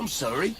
I'm sorry.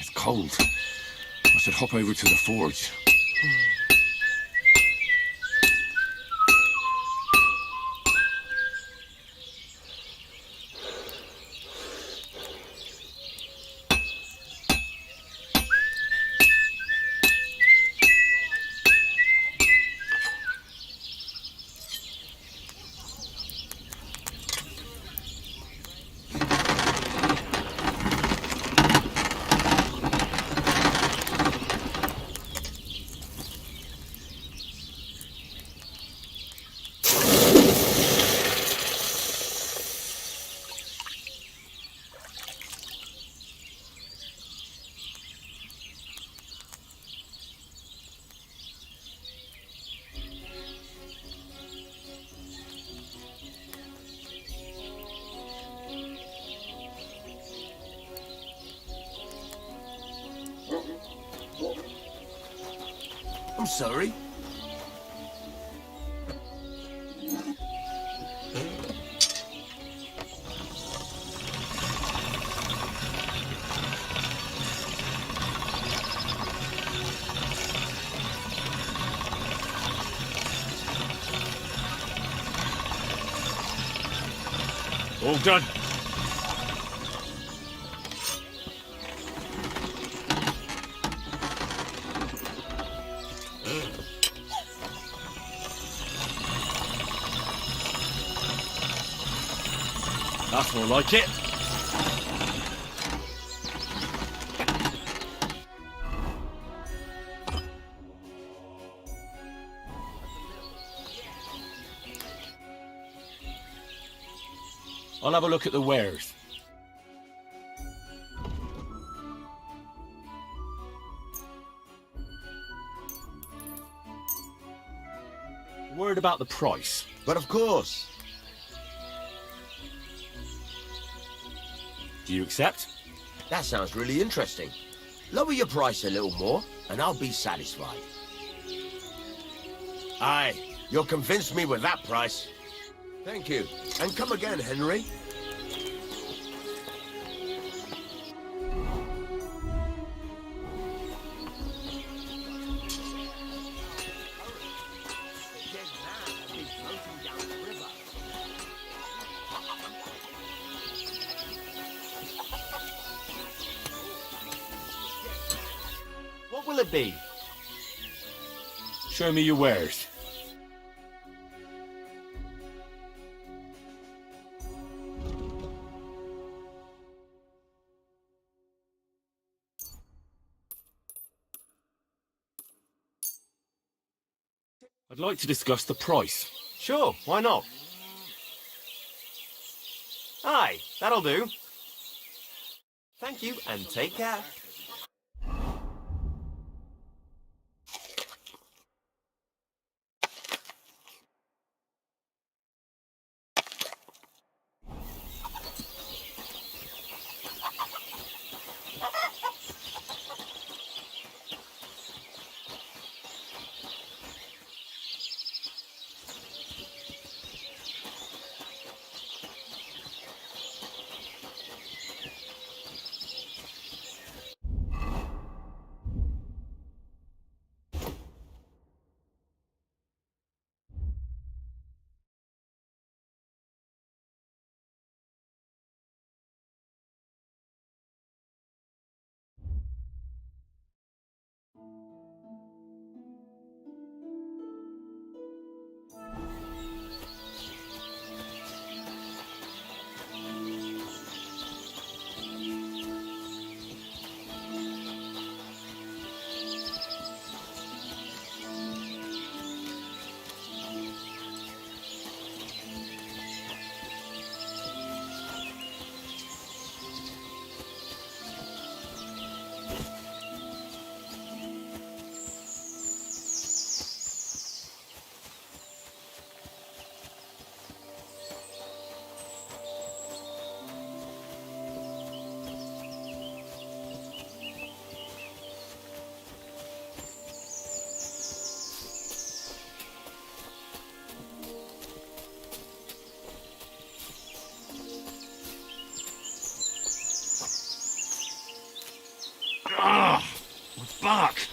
It's cold. I should hop over to the forge. I'm sorry. All done. That's more like it. I'll have a look at the wares. Word about the price. But of course. Do you accept? That sounds really interesting. Lower your price a little more, and I'll be satisfied. Aye, you'll convince me with that price. Thank you. And come again, Henry. What will it be? Show me your wares. I'd like to discuss the price. Sure, why not? Aye, that'll do. Thank you, and take care. Fuck!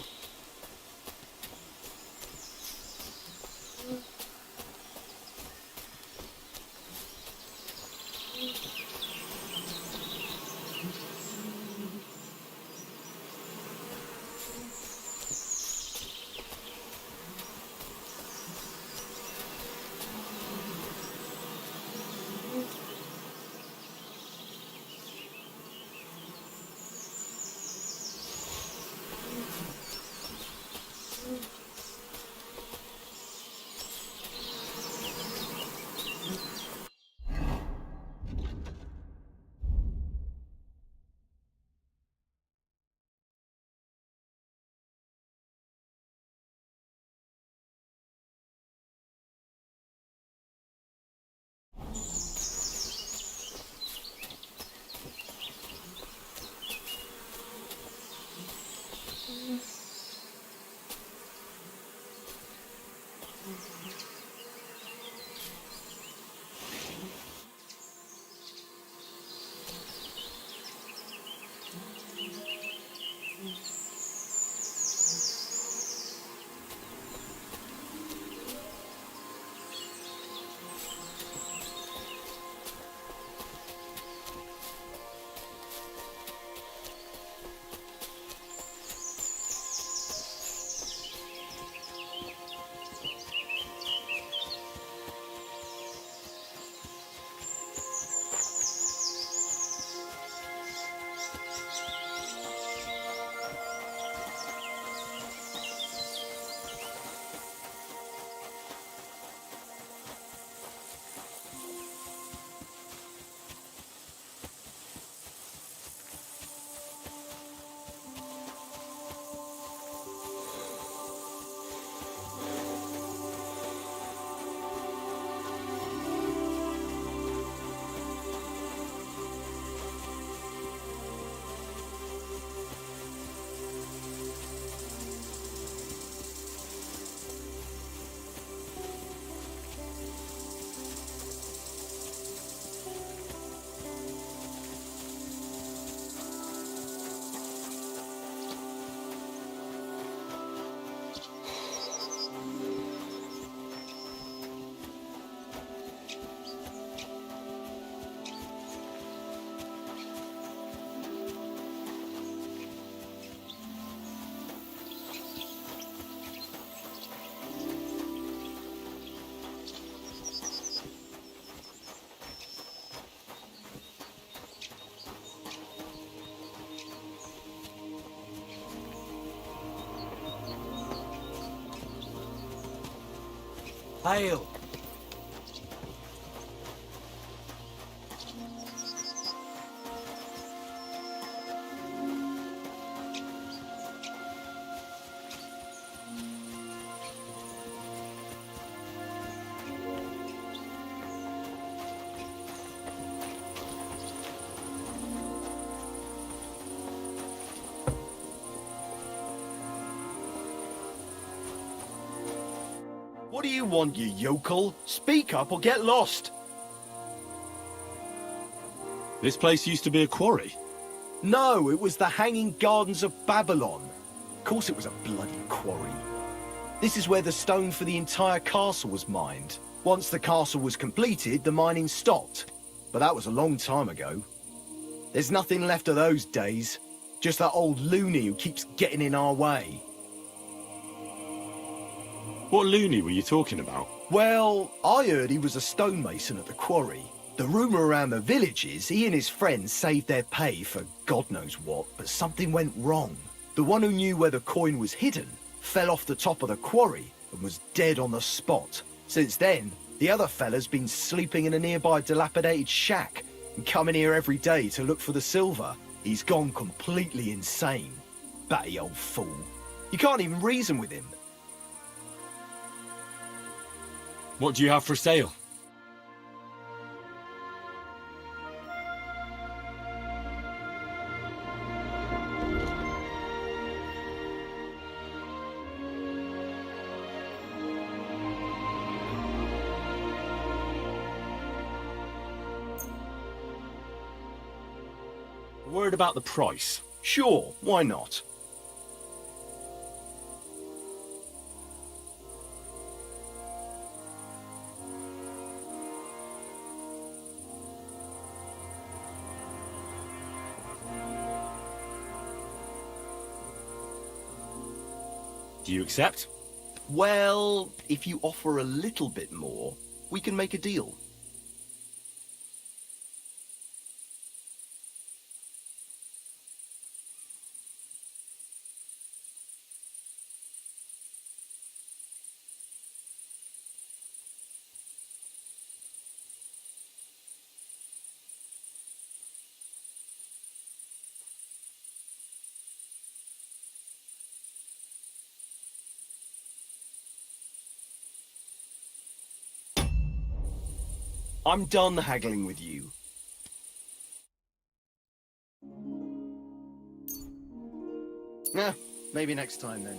Hail! What do you want, you yokel? Speak up or get lost. This place used to be a quarry. No, it was the Hanging Gardens of Babylon. Of course it was a bloody quarry. This is where the stone for the entire castle was mined. Once the castle was completed, the mining stopped. But that was a long time ago. There's nothing left of those days. Just that old loony who keeps getting in our way. What loony were you talking about? Well, I heard he was a stonemason at the quarry. The rumour around the village is he and his friends saved their pay for God knows what, but something went wrong. The one who knew where the coin was hidden fell off the top of the quarry and was dead on the spot. Since then, the other fella's been sleeping in a nearby dilapidated shack and coming here every day to look for the silver. He's gone completely insane. Batty old fool. You can't even reason with him. What do you have for sale? A word about the price. Sure, why not? Do you accept? Well, if you offer a little bit more, we can make a deal. I'm done haggling with you. Maybe next time then.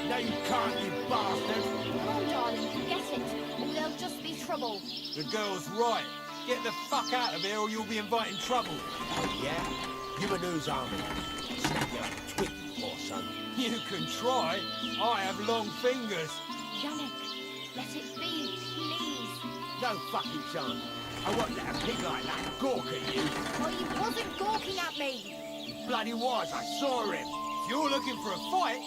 No, you can't, you bastard! Oh, darling, forget it, or there'll just be trouble. The girl's right. Get the fuck out of here or you'll be inviting trouble. Yeah? You and whose army? Snap your twig, you poor son. You can try. I have long fingers. Yannick, let it be, please. No fucking chance. I won't let a pig like that gawk at you. Well, he wasn't gawking at me. He bloody was, I saw him. If you're looking for a fight,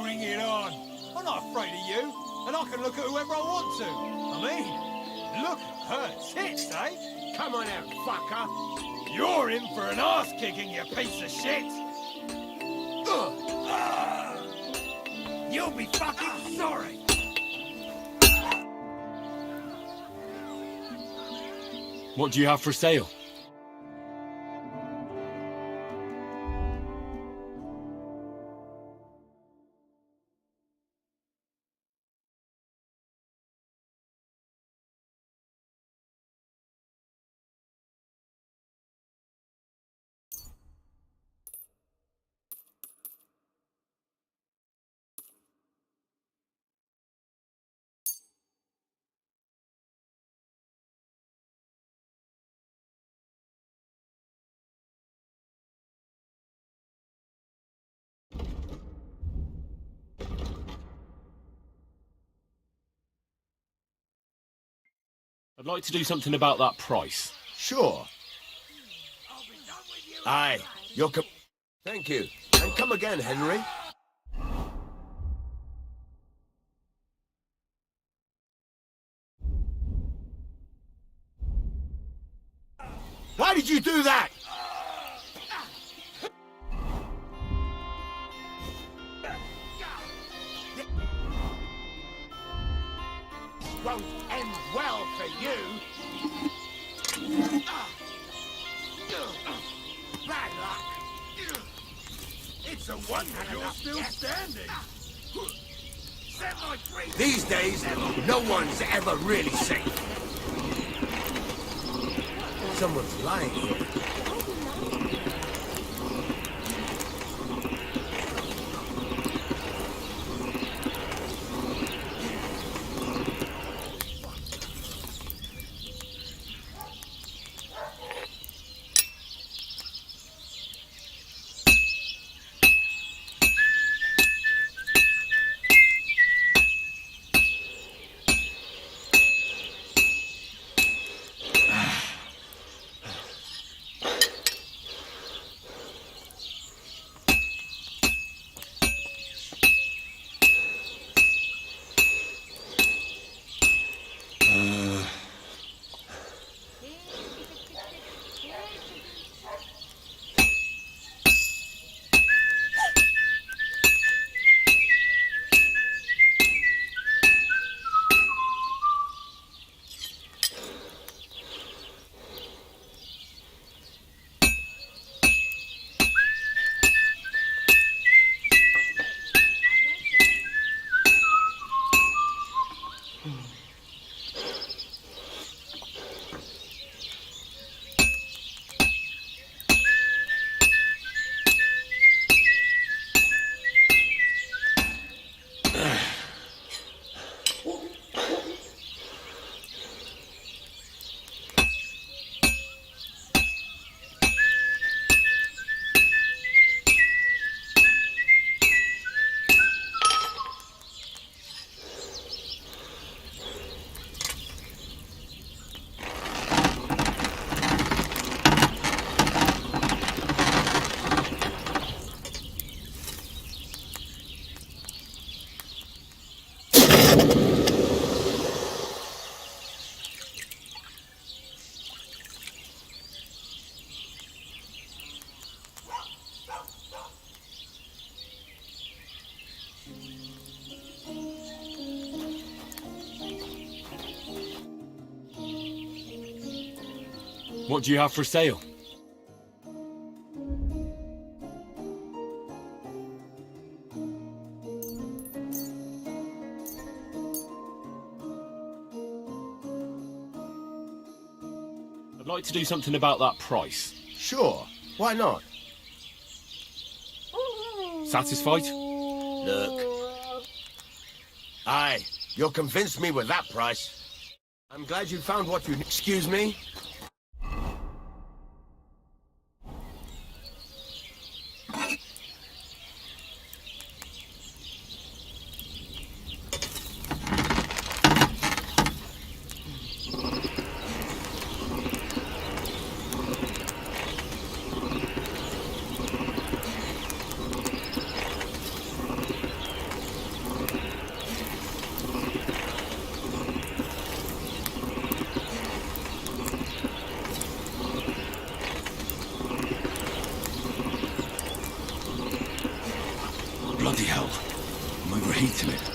bring it on. I'm not afraid of you, and I can look at whoever I want to. I mean, look at her tits, eh? Come on out, fucker. You're in for an ass-kicking, you piece of shit. You'll be fucking sorry. What do you have for sale? I'd like to do something about that price. Sure. Aye, you're Thank you. And come again, Henry. Why did you do that? Won't end well for you. Bad luck. It's a wonder you're still standing. These days, no one's ever really safe. Someone's lying here. What do you have for sale? I'd like to do something about that price. Sure, why not? Satisfied? Look. Aye, you'll convince me with that price. I'm glad you found what you... Excuse me? Bloody hell. I'm overheating it.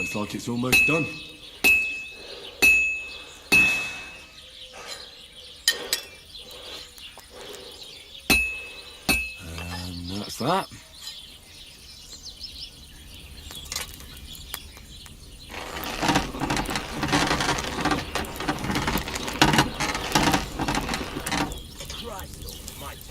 Looks like it's almost done. And that's that. Christ almighty.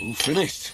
All finished.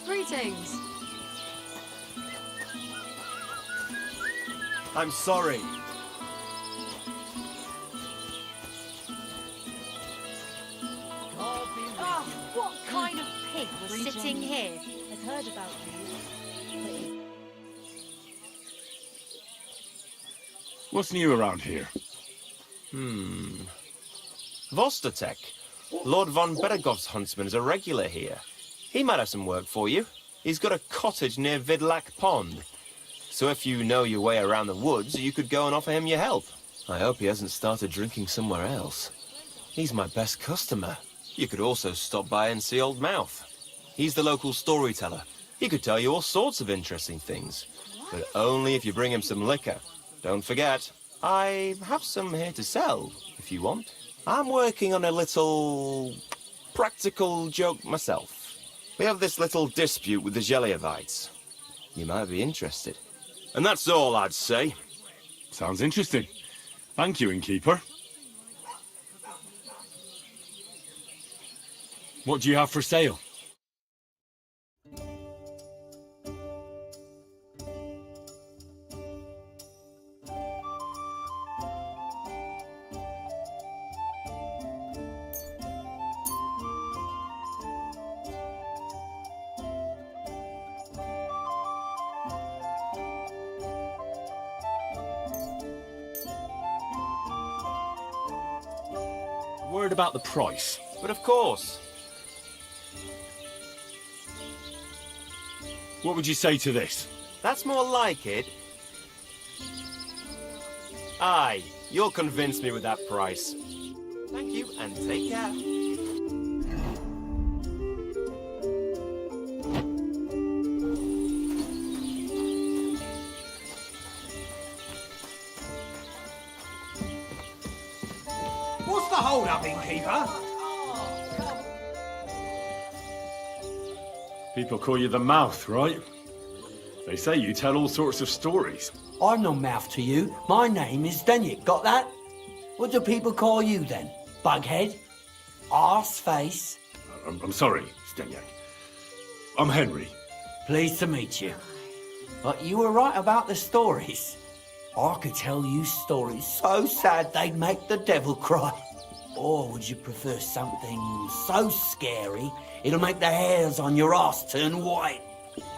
Greetings. I'm sorry. Oh, what kind of pig was sitting here? I've heard about you. What's new around here? Vostatek. Lord von Beregov's huntsman is a regular here. He might have some work for you. He's got a cottage near Vidlak Pond. So if you know your way around the woods, you could go and offer him your help. I hope he hasn't started drinking somewhere else. He's my best customer. You could also stop by and see Old Mouth. He's the local storyteller. He could tell you all sorts of interesting things. But only if you bring him some liquor. Don't forget, I have some here to sell, if you want. I'm working on a little practical joke myself. We have this little dispute with the Geliovites. You might be interested. And that's all I'd say. Sounds interesting. Thank you, innkeeper. What do you have for sale? Worried about the price? But of course. What would you say to this? That's more like it. Aye, you'll convince me with that price. Thank you, and take care. What's the hold-up, innkeeper? People call you TheMaudeth, right? They say you tell all sorts of stories. I'm no mouth to you. My name is Denyek. Got that? What do people call you then? Bughead? Arse face? I'm sorry, Stenyek. I'm Henry. Pleased to meet you. But you were right about the stories. I could tell you stories so sad they'd make the devil cry. Or would you prefer something so scary it'll make the hairs on your arse turn white?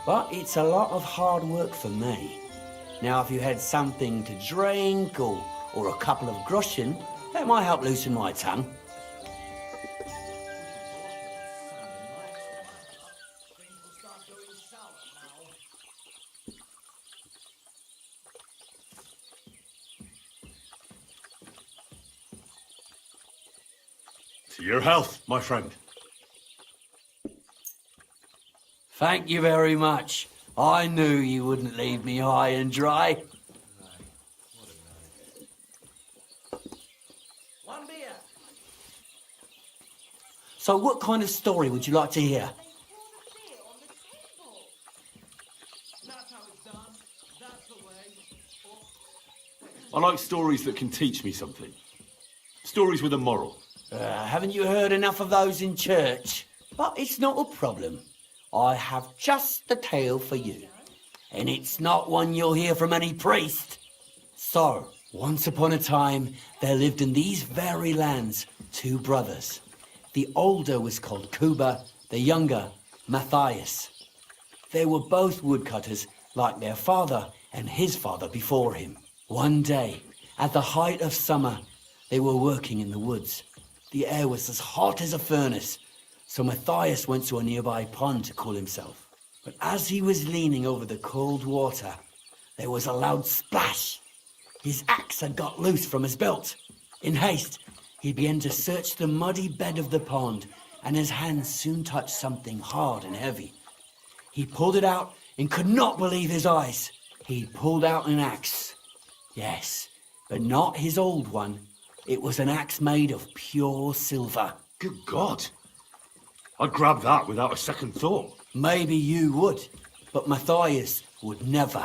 But it's a lot of hard work for me. Now, if you had something to drink or a couple of groschen, that might help loosen my tongue. To your health, my friend. Thank you very much. I knew you wouldn't leave me high and dry. One beer. So what kind of story would you like to hear? I like stories that can teach me something. Stories with a moral. Haven't you heard enough of those in church? But it's not a problem. I have just the tale for you. And it's not one you'll hear from any priest. So, once upon a time, there lived in these very lands 2 brothers. The older was called Kuba, the younger, Matthias. They were both woodcutters, like their father and his father before him. One day, at the height of summer, they were working in the woods. The air was as hot as a furnace, so Matthias went to a nearby pond to cool himself. But as he was leaning over the cold water, there was a loud splash. His axe had got loose from his belt. In haste, he began to search the muddy bed of the pond, and his hands soon touched something hard and heavy. He pulled it out and could not believe his eyes. He pulled out an axe. Yes, but not his old one. It was an axe made of pure silver. Good God. I'd grab that without a second thought. Maybe you would, but Matthias would never.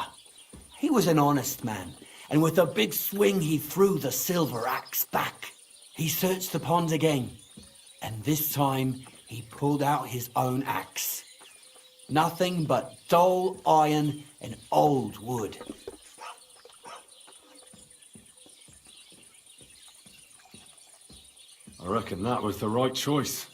He was an honest man, and with a big swing he threw the silver axe back. He searched the pond again, and this time he pulled out his own axe. Nothing but dull iron and old wood. I reckon that was the right choice.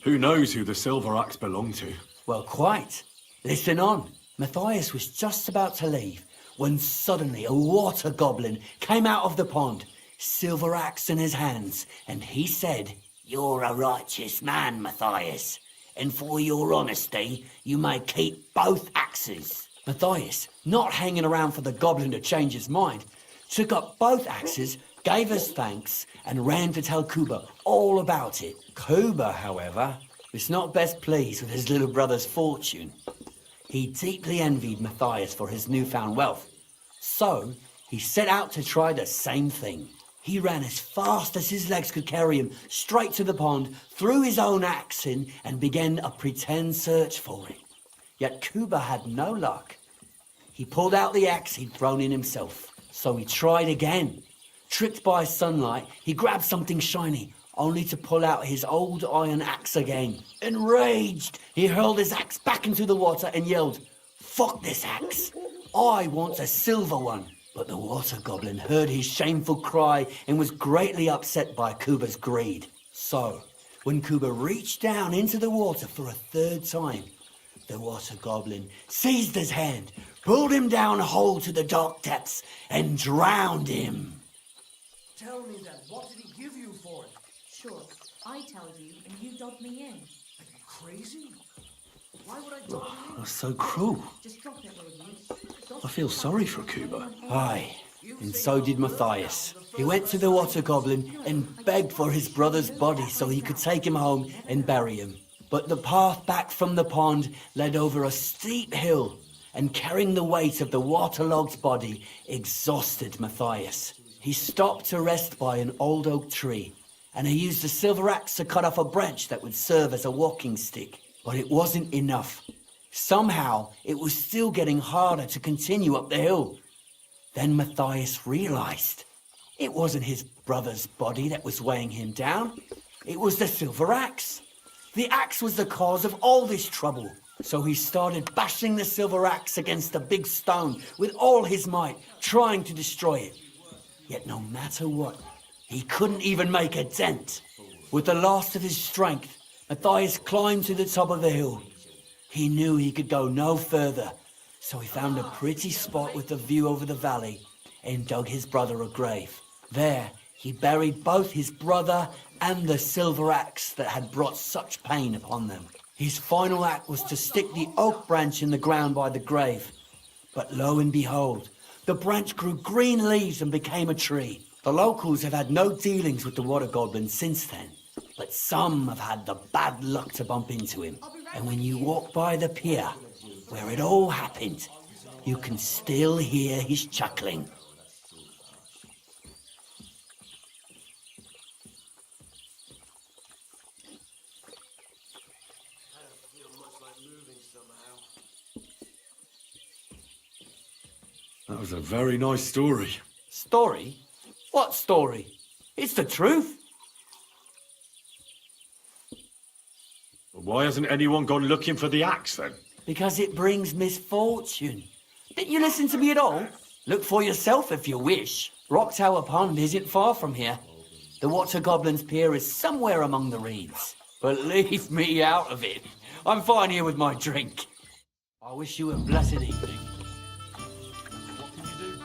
Who knows who the silver axe belonged to? Well, quite. Listen on. Matthias was just about to leave when suddenly a water goblin came out of the pond, silver axe in his hands, and he said, "You're a righteous man, Matthias, and for your honesty, you may keep both axes." Matthias, not hanging around for the goblin to change his mind, took up both axes, gave us thanks, and ran to tell Kuba all about it. Kuba, however, was not best pleased with his little brother's fortune. He deeply envied Matthias for his newfound wealth. So, he set out to try the same thing. He ran as fast as his legs could carry him straight to the pond, threw his own axe in, and began a pretend search for it. Yet Kuba had no luck. He pulled out the axe he'd thrown in himself. So he tried again. Tricked by sunlight, he grabbed something shiny, only to pull out his old iron axe again. Enraged, he hurled his axe back into the water and yelled, "Fuck this axe! I want a silver one." But the water goblin heard his shameful cry and was greatly upset by Kuba's greed. So, when Kuba reached down into the water for a third time, the water goblin seized his hand, pulled him down whole to the dark depths, and drowned him. Tell me then, what did he give you for it? Sure, I tell you and you dob me in. Are you crazy? Why would I dog you in? That's so cruel. Just drop it, will you? I feel sorry for Kuba. Aye, and so did Matthias. He went to the water goblin and begged for his brother's body so he could take him home and bury him. But the path back from the pond led over a steep hill, and carrying the weight of the waterlogged body exhausted Matthias. He stopped to rest by an old oak tree, and he used a silver axe to cut off a branch that would serve as a walking stick. But it wasn't enough. Somehow, it was still getting harder to continue up the hill. Then Matthias realized it wasn't his brother's body that was weighing him down. It was the silver axe. The axe was the cause of all this trouble. So he started bashing the silver axe against the big stone with all his might, trying to destroy it. Yet no matter what, he couldn't even make a dent. With the last of his strength, Matthias climbed to the top of the hill. He knew he could go no further, so he found a pretty spot with a view over the valley and dug his brother a grave. There, he buried both his brother and the silver axe that had brought such pain upon them. His final act was to stick the oak branch in the ground by the grave. But lo and behold, the branch grew green leaves and became a tree. The locals have had no dealings with the water goblin since then, but some have had the bad luck to bump into him. And when you walk by the pier, where it all happened, you can still hear his chuckling. That was a very nice story. Story? What story? It's the truth. But why hasn't anyone gone looking for the axe then? Because it brings misfortune. Didn't you listen to me at all? Look for yourself if you wish. Rock Tower Pond isn't far from here. The Water Goblin's Pier is somewhere among the reeds. But leave me out of it. I'm fine here with my drink. I wish you a blessed evening. What can you do?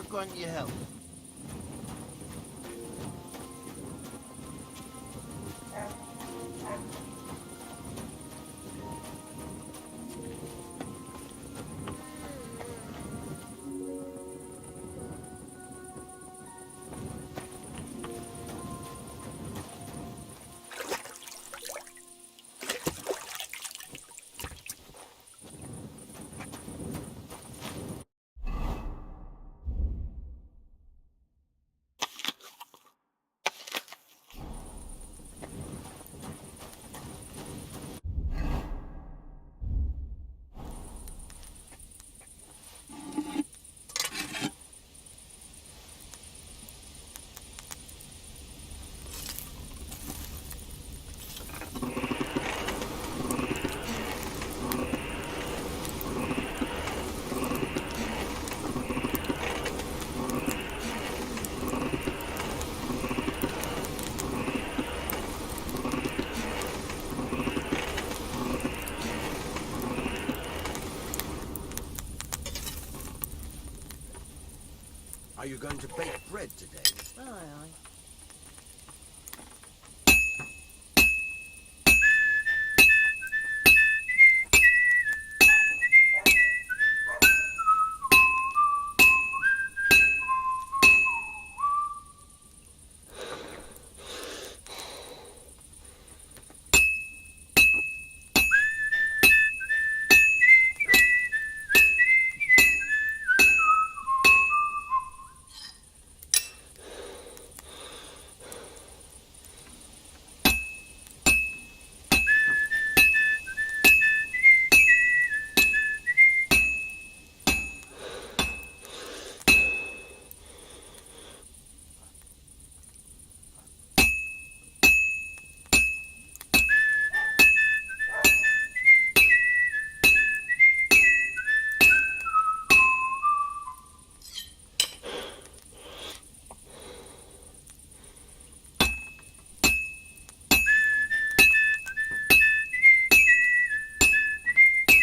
grant you help. Are you going to bake bread today? Aye, aye.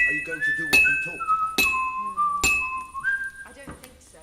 Are you going to do what we talked about? I don't think so.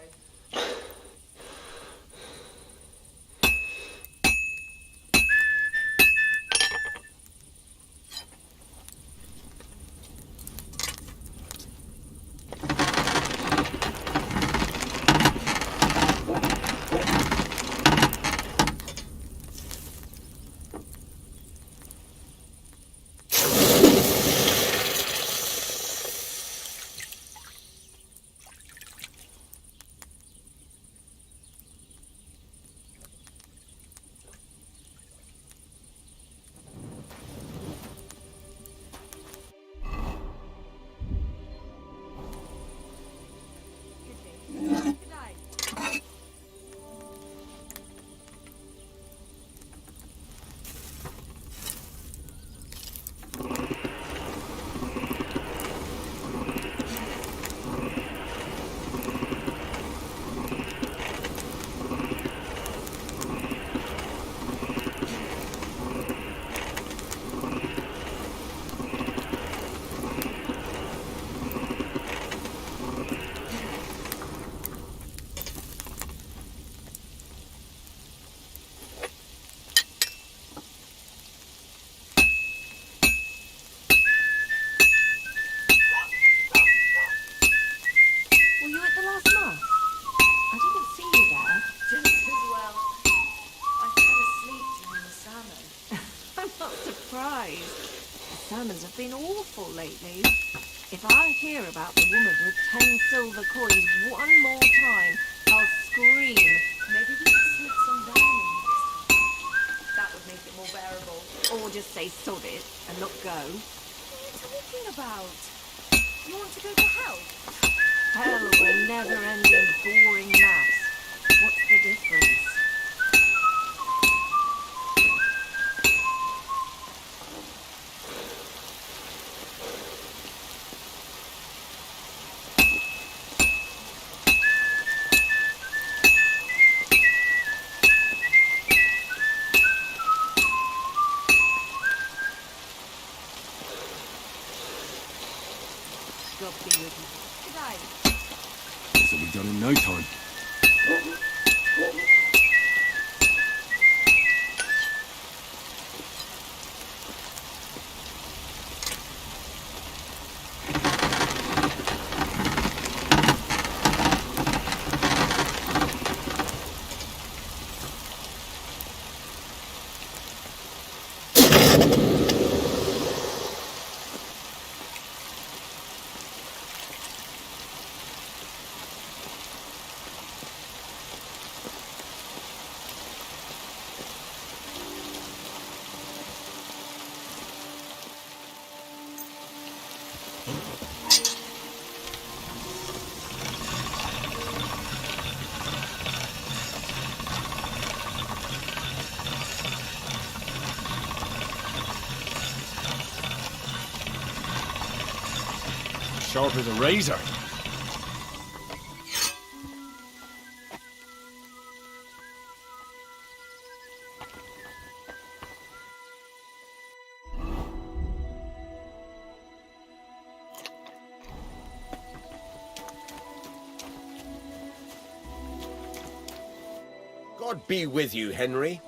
Were you at the last mass? I didn't see you there. Just as well. I fell asleep during the sermon. I'm not surprised. The sermons have been awful lately. If I hear about the woman with 10 silver coins one more time, I'll scream. Maybe we could slip some wine in next time. That would make it more bearable. Or just say sod it and not go. What are you talking about? You want to go to hell? Hell or a never-ending boring mass. What's the difference? God be with you. Good night. This will be done in no time. Sharp as a razor. God be with you, Henry.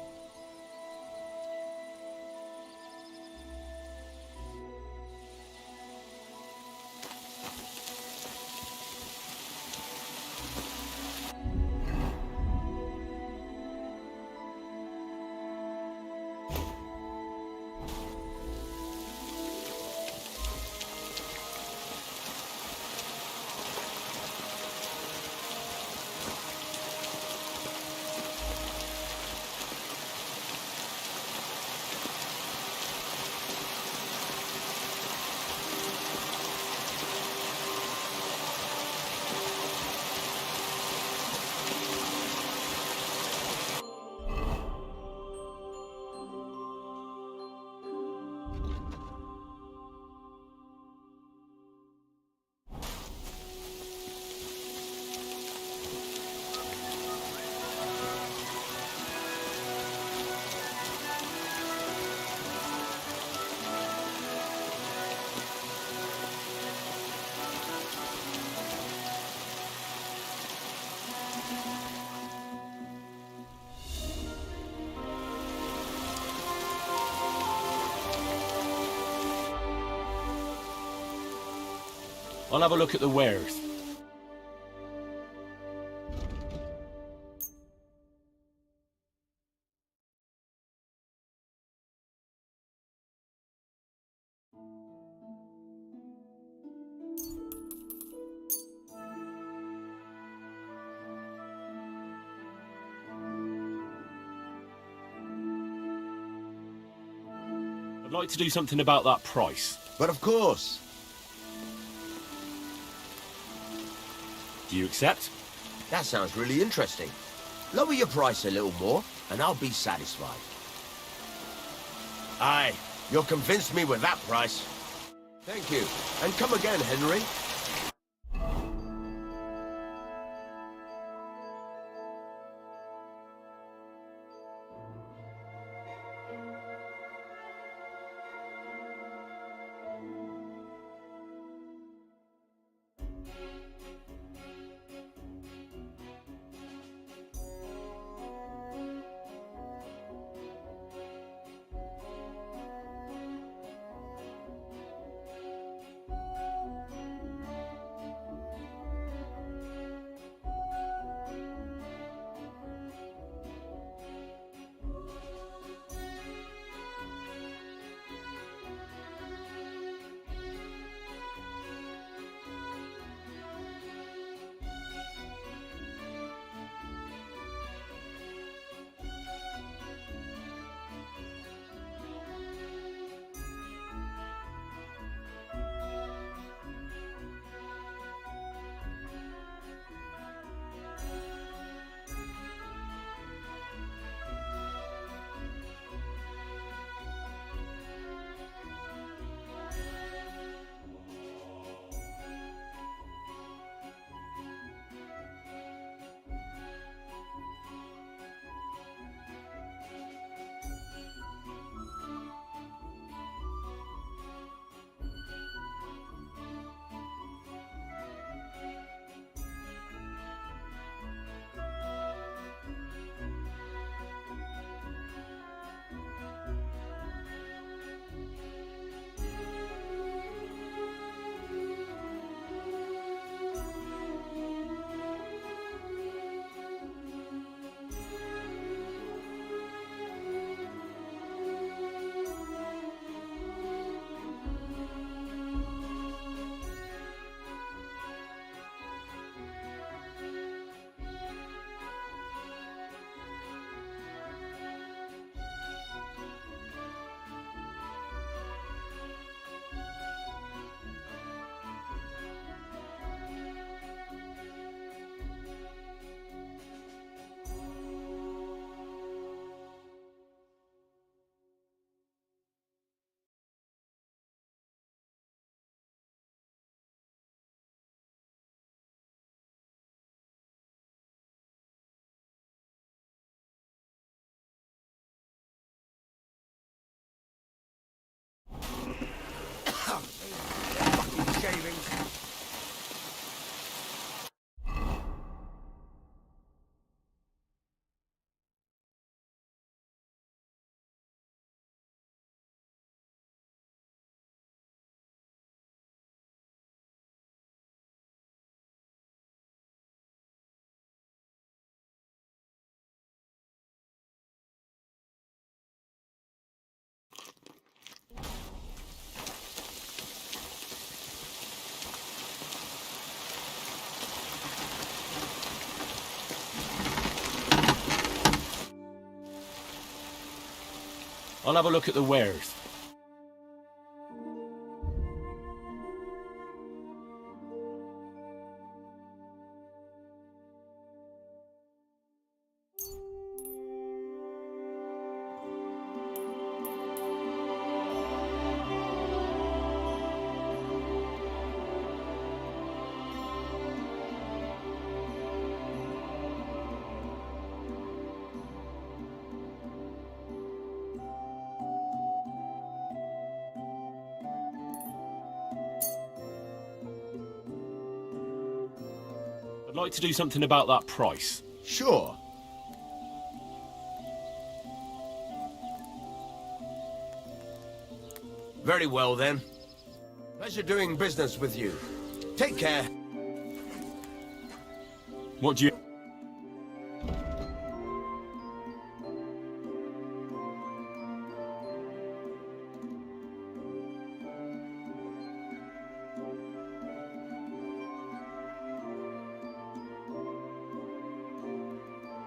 I'll have a look at the wares. I'd like to do something about that price. But of course. Do you accept? That sounds really interesting. Lower your price a little more, and I'll be satisfied. Aye, you'll convince me with that price. Thank you, and come again, Henry. I'll have a look at the wares. I'd like to do something about that price. Sure. Very well, then. Pleasure doing business with you. Take care. What do you...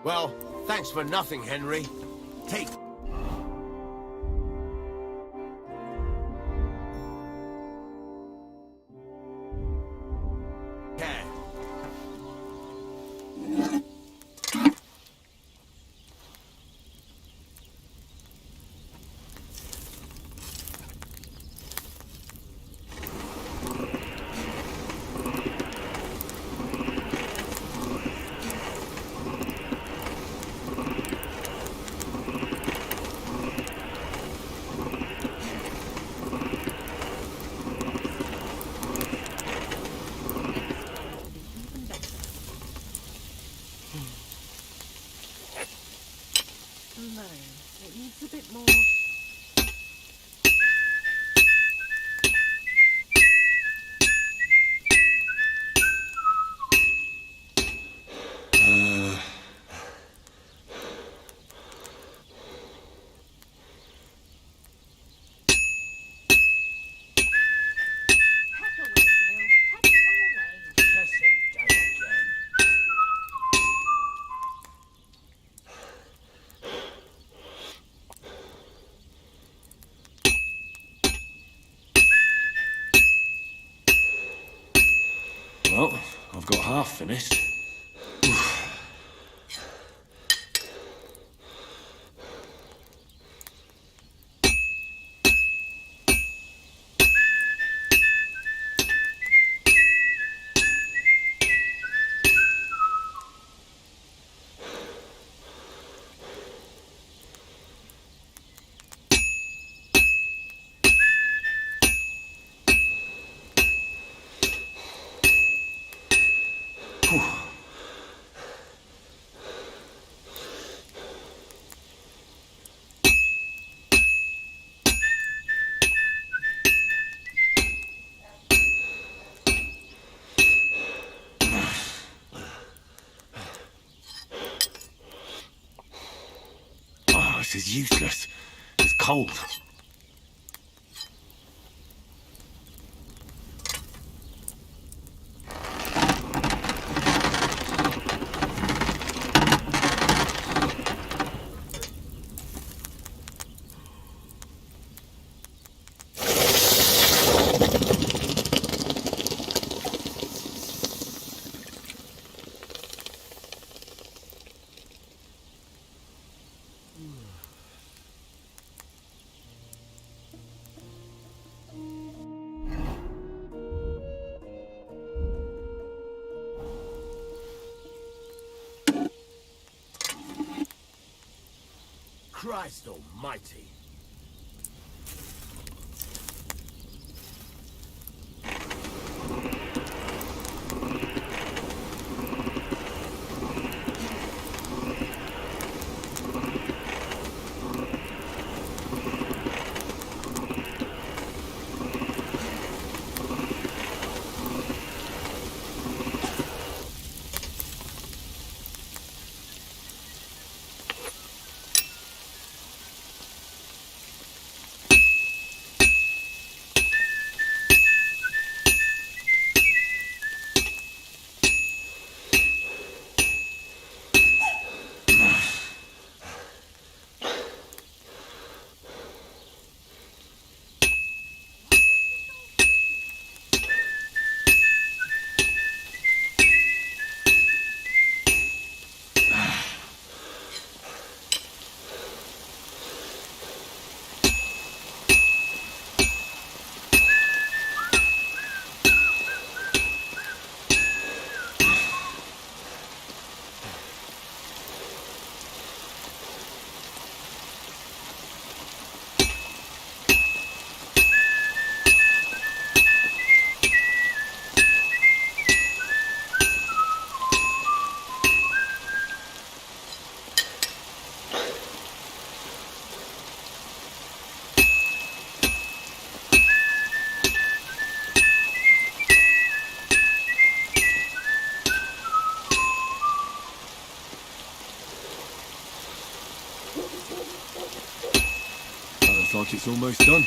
Well, thanks for nothing, Henry. Take... care. No, it needs a bit more. Peck away, Bill. Peck away. Cursed day again. Well, I've got half finished. Oh, this is useless. It's cold. Christ almighty. like it's almost done.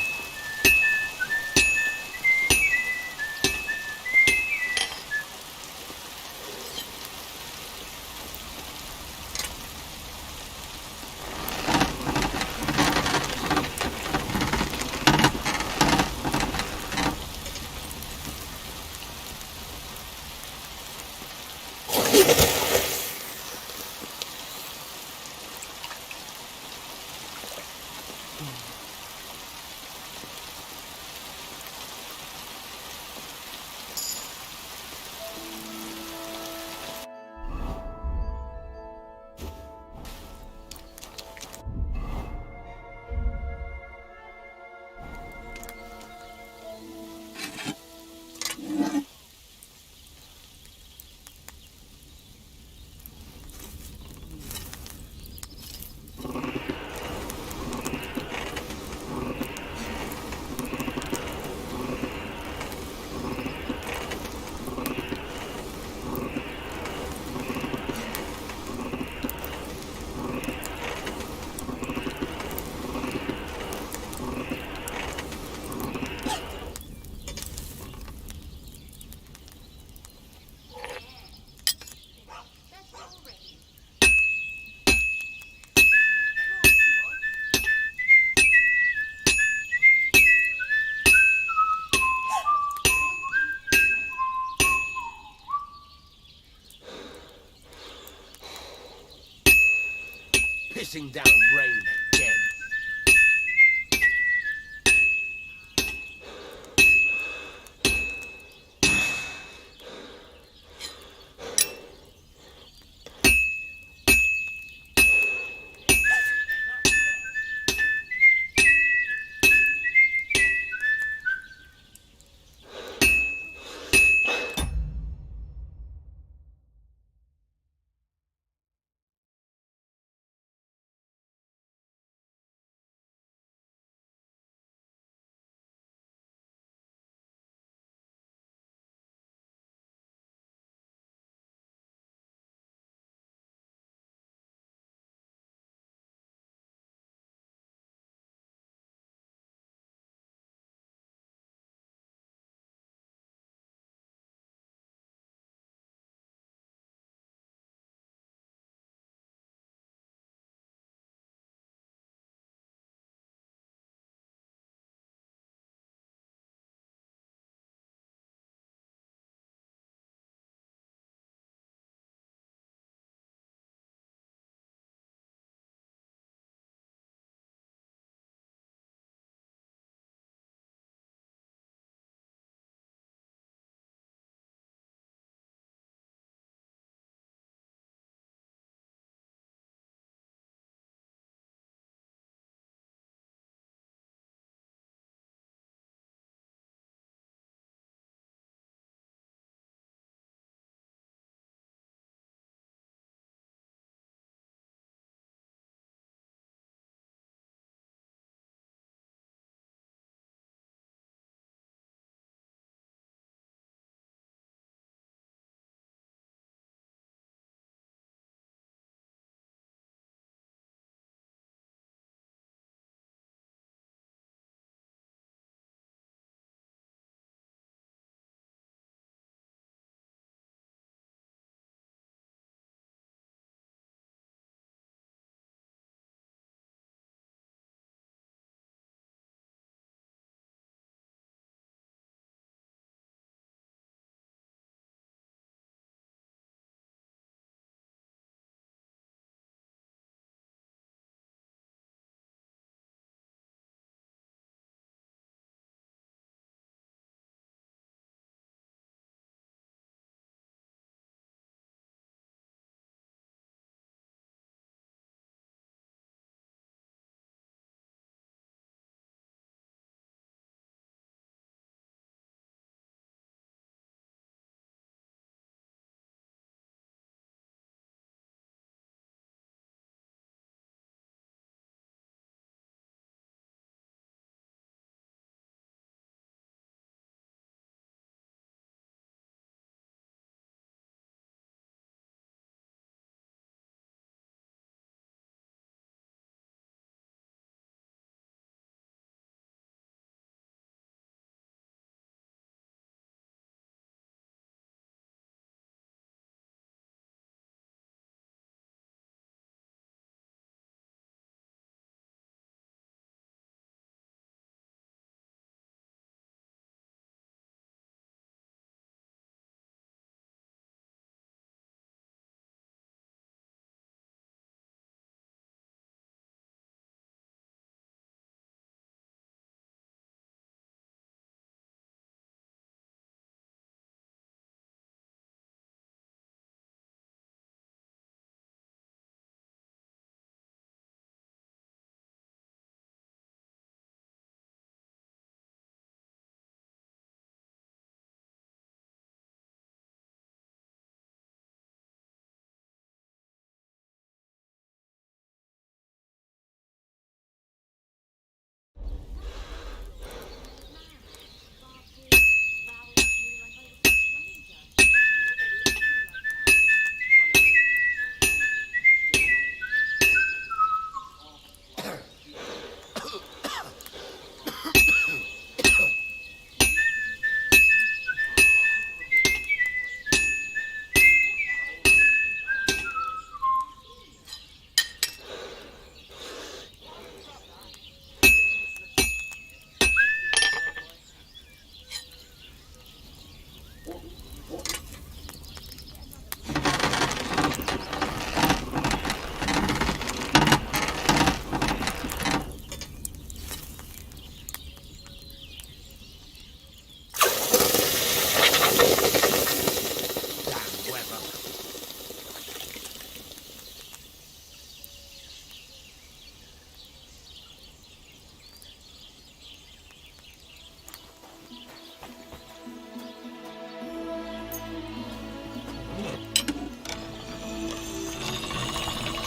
Pissing down rain again.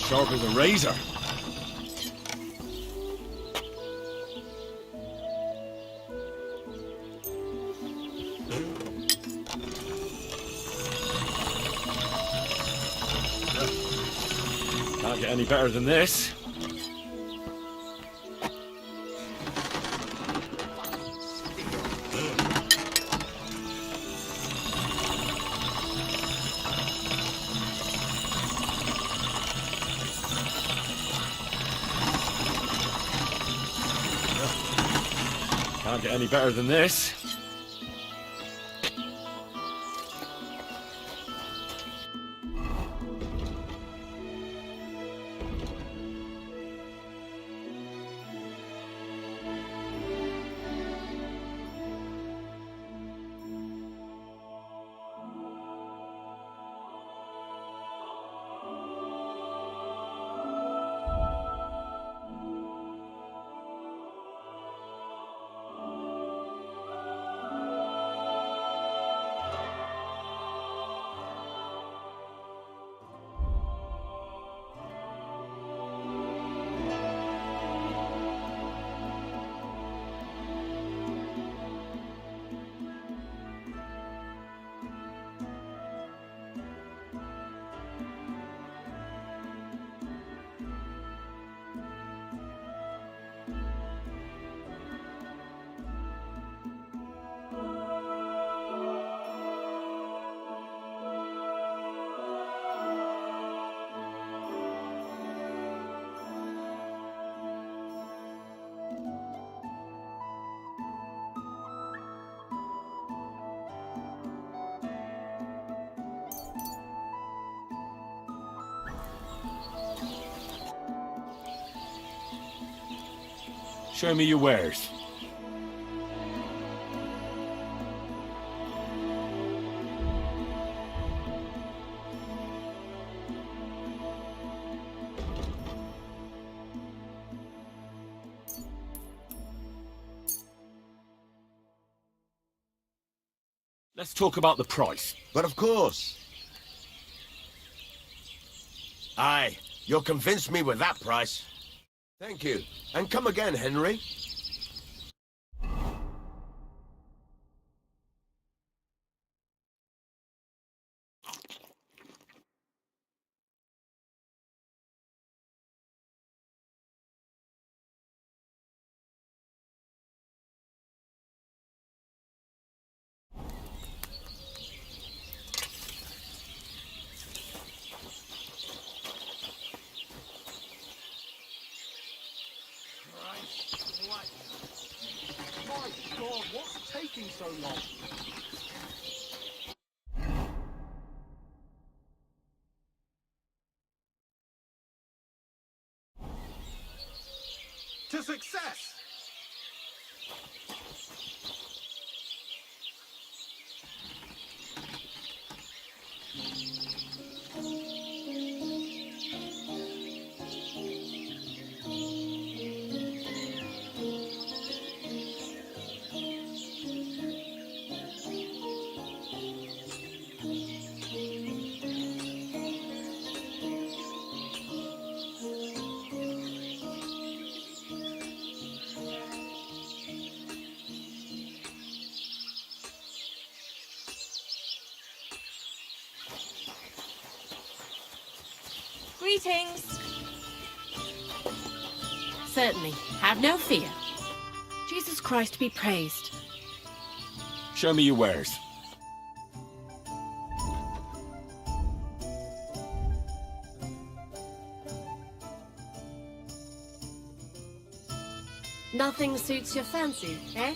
Sharp as a razor. Can't get any better than this. Can't get any better than this. Show me your wares. Let's talk about the price. But of course. Aye, you'll convince me with that price. Thank you. And come again, Henry. My God, what's taking so long? To success! Greetings. Certainly. Have no fear. Jesus Christ be praised. Show me your wares. Nothing suits your fancy, eh?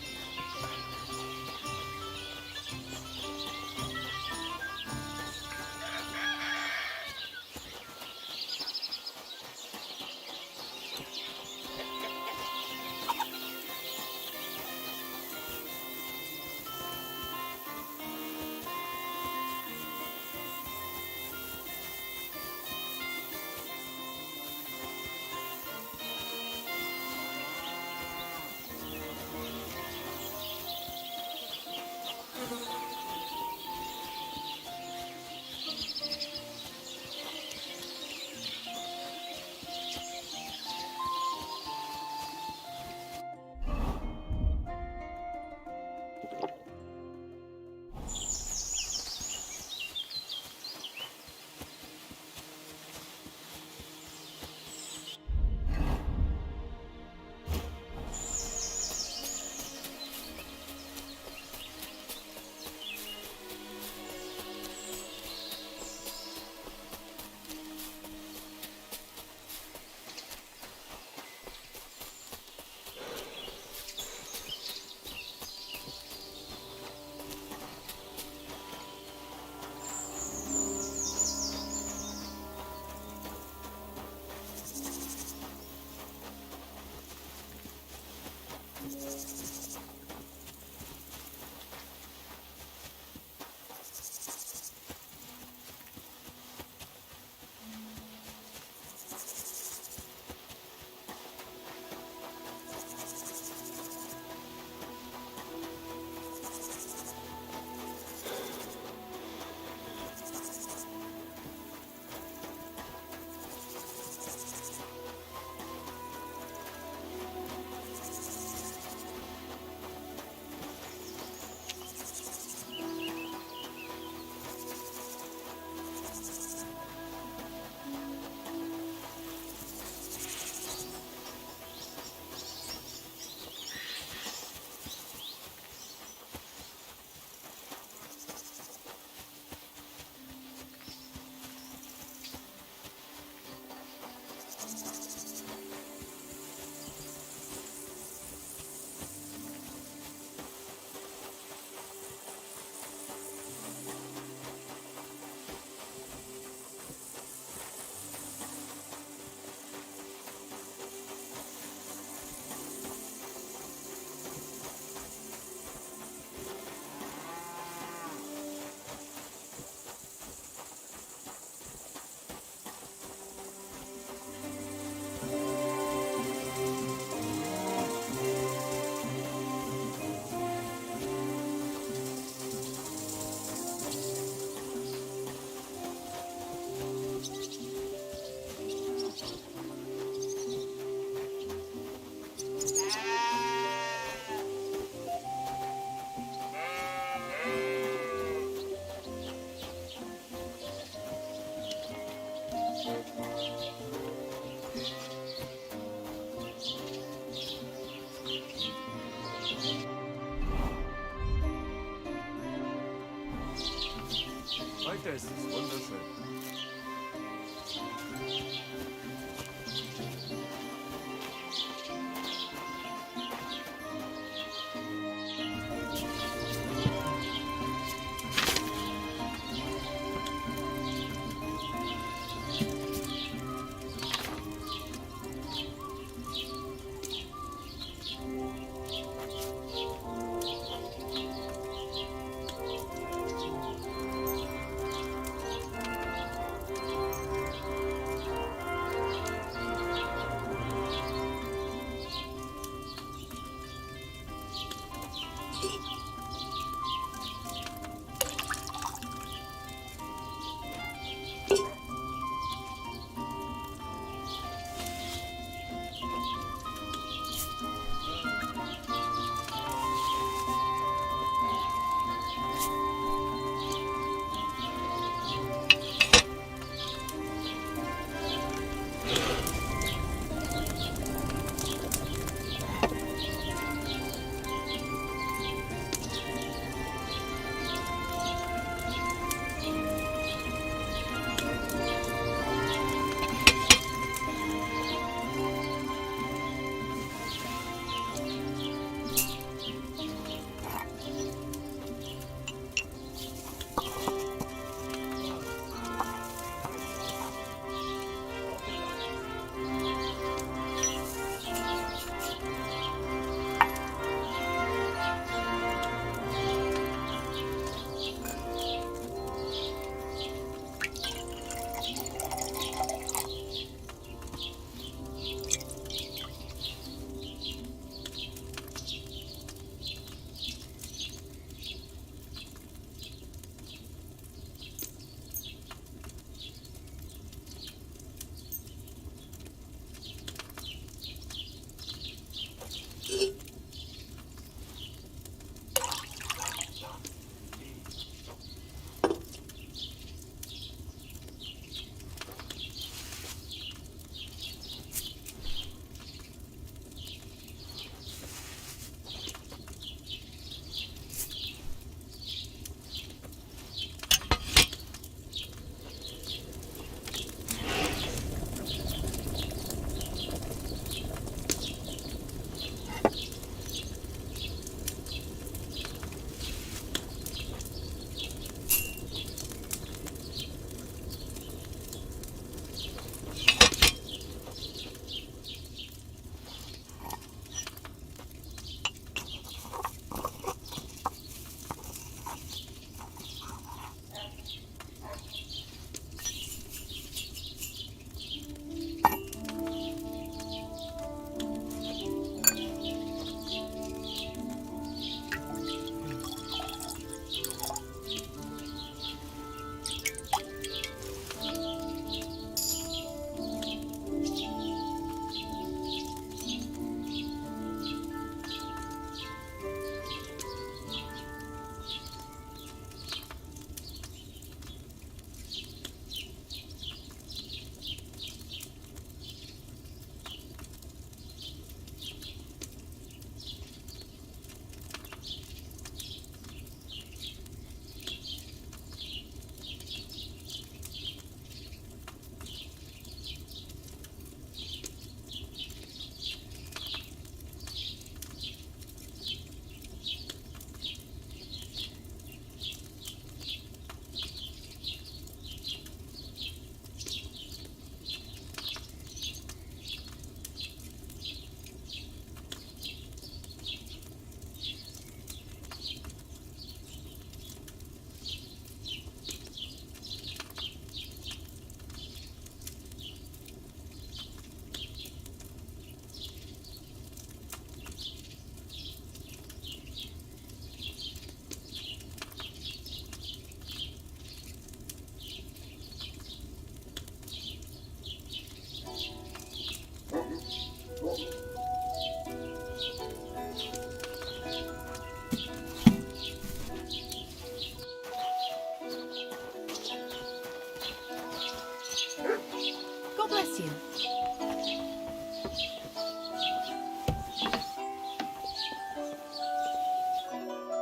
Das ist wunderschön.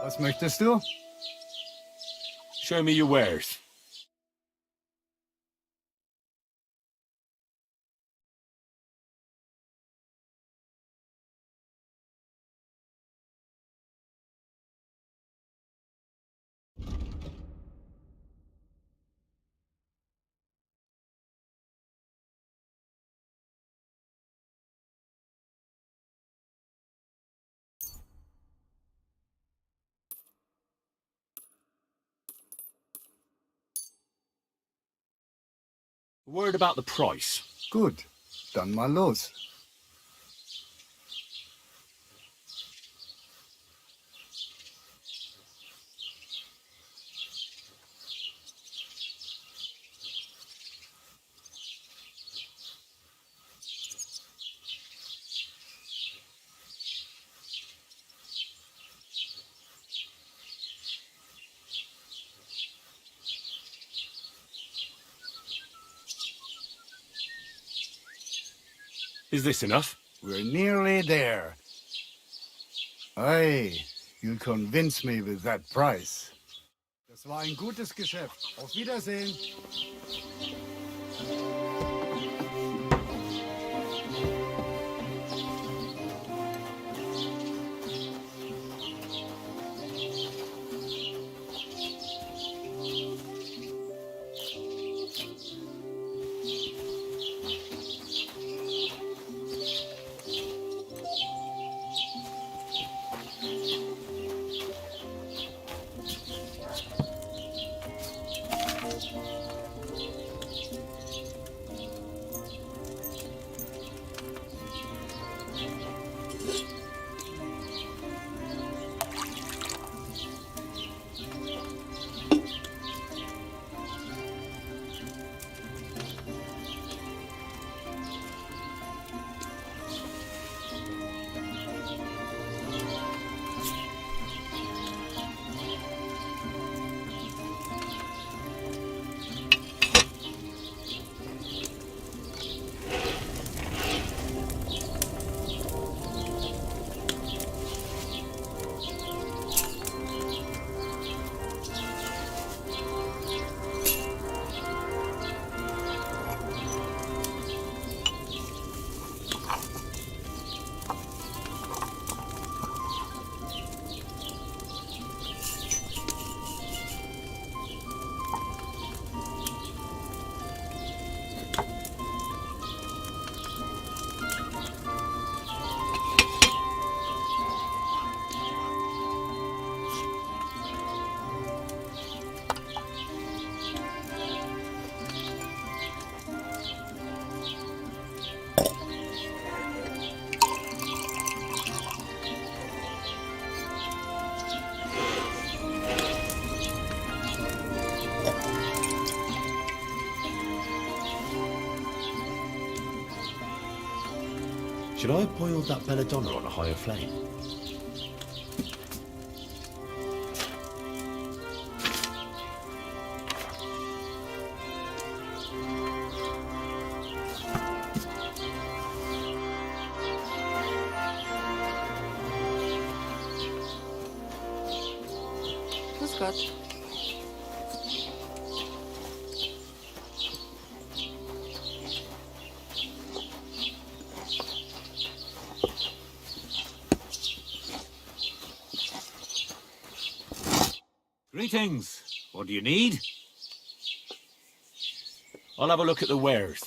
Was möchtest du? Show me your wares. A word about the price. Gut, dann mal los. Is this enough? We're nearly there. Hey, you convince me with that price. Das war ein gutes Geschäft. Auf Wiedersehen. Should I have boiled that belladonna on a higher flame? Grüß Gott. Greetings. What do you need? I'll have a look at the wares.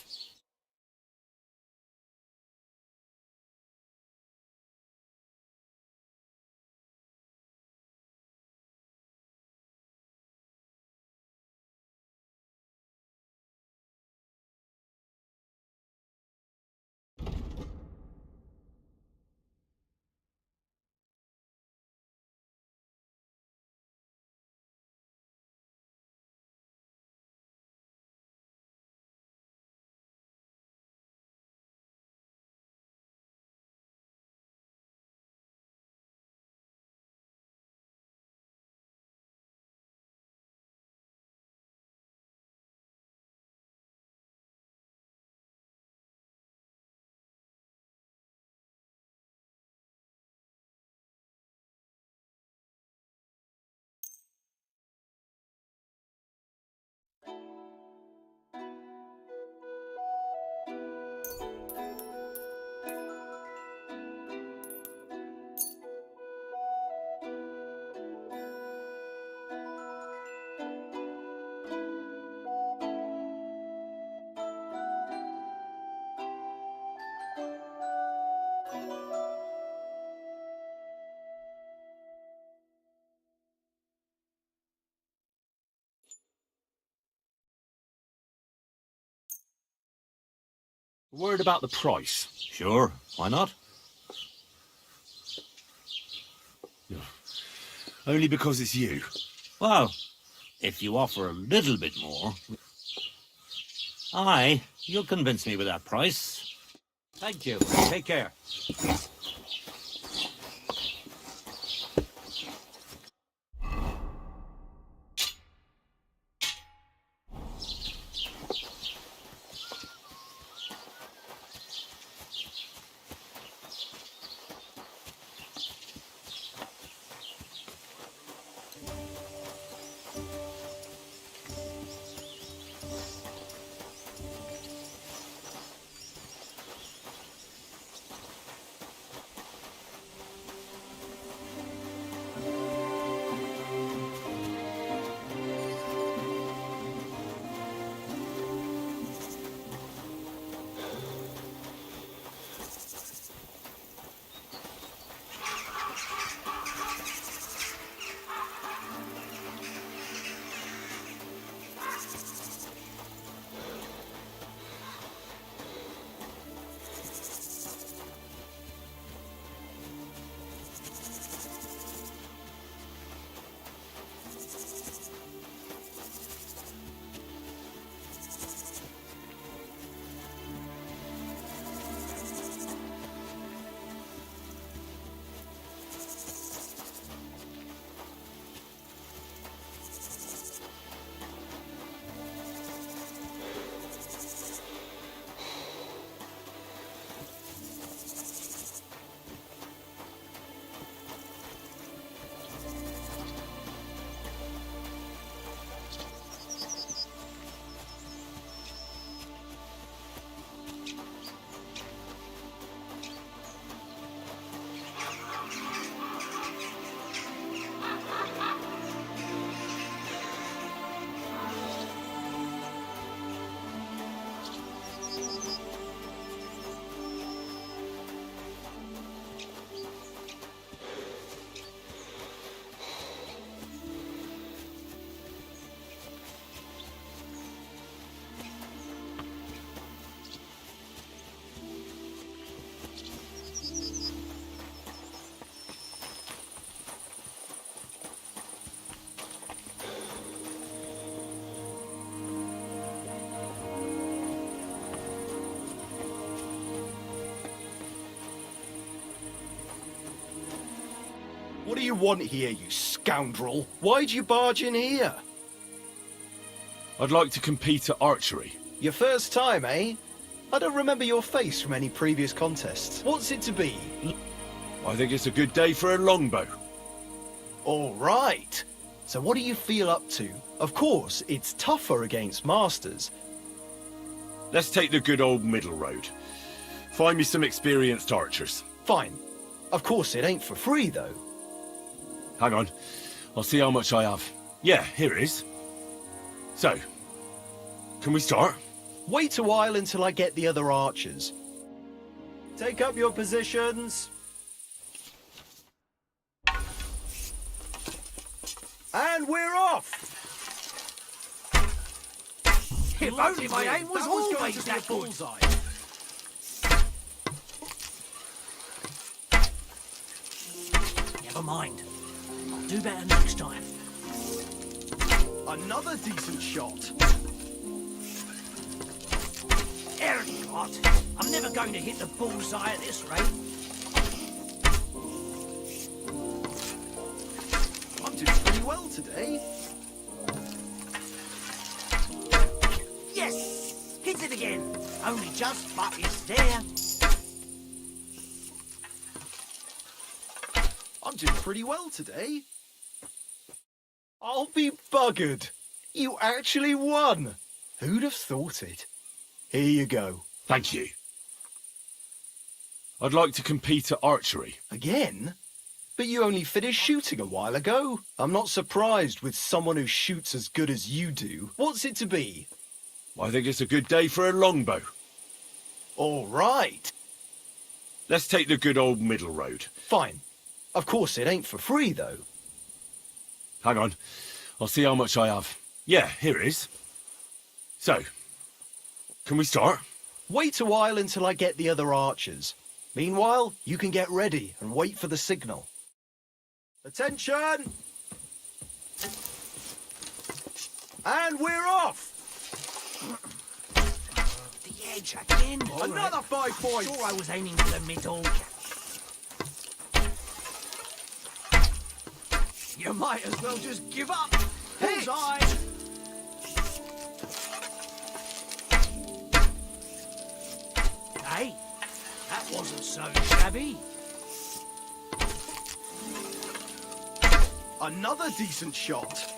A word about the price. Sure, why not? Only because it's you. Well, if you offer a little bit more... Aye, you'll convince me with that price. Thank you. Take care. What do you want here, you scoundrel? Why'd you barge in here? I'd like to compete at archery. Your first time, eh? I don't remember your face from any previous contests. What's it to be? I think it's a good day for a longbow. All right. So what do you feel up to? Of course, it's tougher against masters. Let's take the good old middle road. Find me some experienced archers. Fine. Of course, it ain't for free, though. Hang on. I'll see how much I have. Yeah, here it is. So, can we start? Wait a while until I get the other archers. Take up your positions. And we're off! If only my aim was always that good. bullseye. Never mind. I'll do better next time. Another decent shot. Aaron, what? I'm never going to hit the bullseye at this rate. I'm doing pretty well today. Yes! Hit it again. Only just, but it's there. I'm doing pretty well today. I'll be buggered. You actually won. Who'd have thought it? Here you go. Thank you. I'd like to compete at archery. Again? But you only finished shooting a while ago. I'm not surprised with someone who shoots as good as you do. What's it to be? I think it's a good day for a longbow. All right. Let's take the good old middle road. Fine. Of course, it ain't for free, though. Hang on. I'll see how much I have. Yeah, here it is. So, can we start? Wait a while until I get the other archers. Meanwhile, you can get ready and wait for the signal. Attention! And we're off! The edge again. Another 5 points! Sure I was aiming for the middle. You might as well just give up. Bullseye! Hey, that wasn't so shabby. Another decent shot.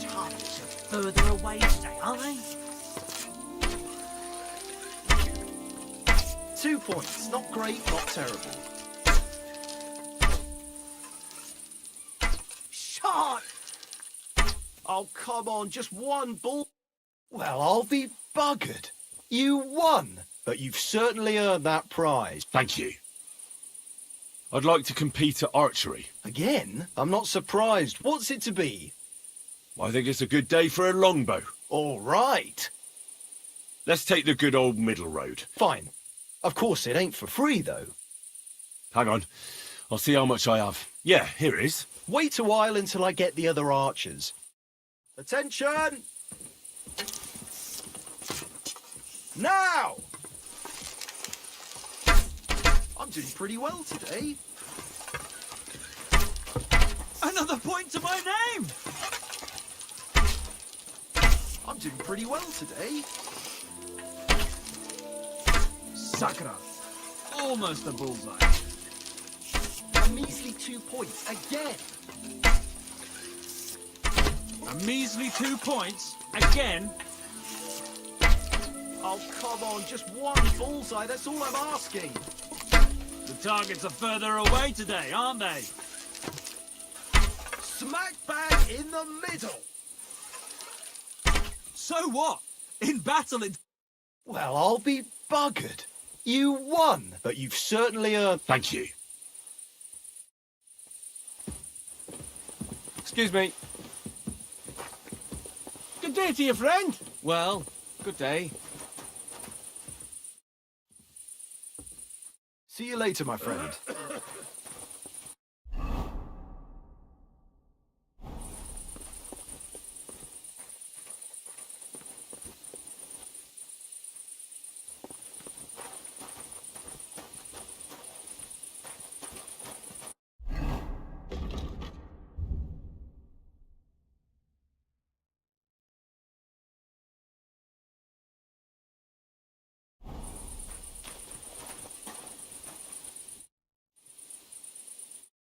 Targets are further away today, aren't they? 2 points. Not great, not terrible. Shot! Oh, come on, just one ball. Well, I'll be buggered. You won, but you've certainly earned that prize. Thank you. I'd like to compete at archery. Again? I'm not surprised. What's it to be? I think it's a good day for a longbow. All right. Let's take the good old middle road. Fine. Of course, it ain't for free, though. Hang on. I'll see how much I have. Yeah, here it is. Wait a while until I get the other archers. Attention! Now! I'm doing pretty well today. Another point to my name! I'm doing pretty well today. Sakura. Almost a bullseye. A measly 2 points again. A measly 2 points? Again? Oh, come on, just one bullseye, that's all I'm asking. The targets are further away today, aren't they? Smack bang in the middle. So what? In battle it... Well, I'll be buggered. You won, but you've certainly earned... Thank you. Excuse me. Good day to you, friend. Well, Good day. See you later, my friend.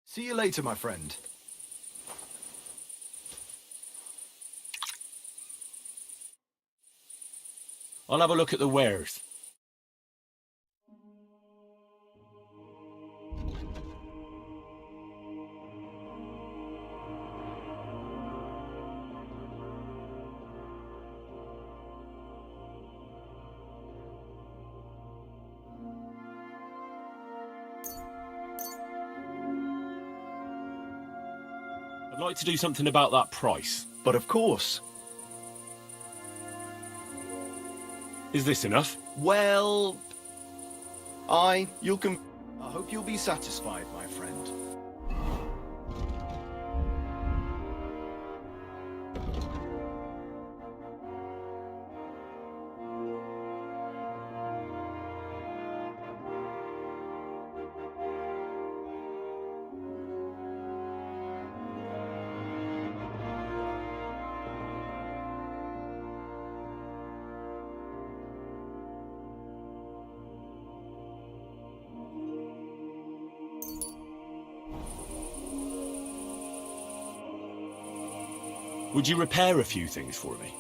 See you later, my friend. I'll have a look at the wares. I'd like to do something about that price. But of course. Is this enough? Well... I hope you'll be satisfied, my friend. Would you repair a few things for me?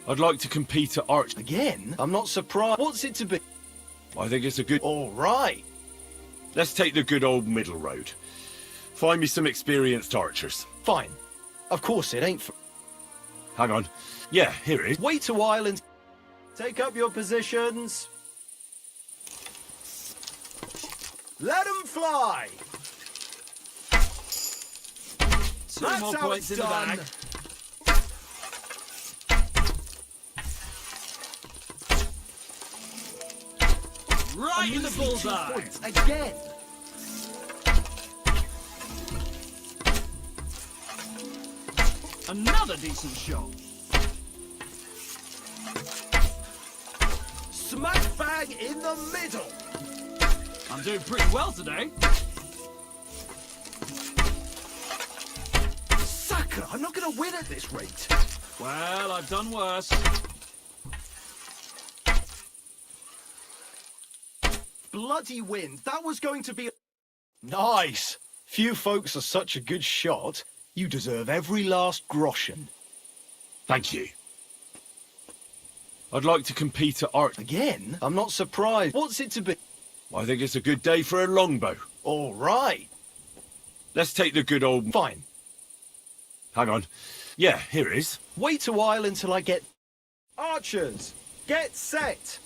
I'd like to compete at archery. Again? I'm not surprised. What's it to be? I think it's a good... All right. Let's take the good old middle road. Find me some experienced archers. Fine. Of course, it ain't for... Hang on. Yeah, here it is. Wait a while and... Take up your positions. Let 'em fly! 2 That's more how points it's in the done. bag. Right in the bullseye. Points again. Another decent shot. Smack bang in the middle. I'm doing pretty well today. Sucker, I'm not going to win at this rate. Well, I've done worse. Bloody wind. That was going to be... Nice. Few folks are such a good shot. You deserve every last groschen. Thank you. I'd like to compete at art. Again? I'm not surprised. What's it to be? I think it's a good day for a longbow. All right. Let's take the good old... Fine. Hang on. Yeah, here it is. Wait a while until I get... Archers, get set.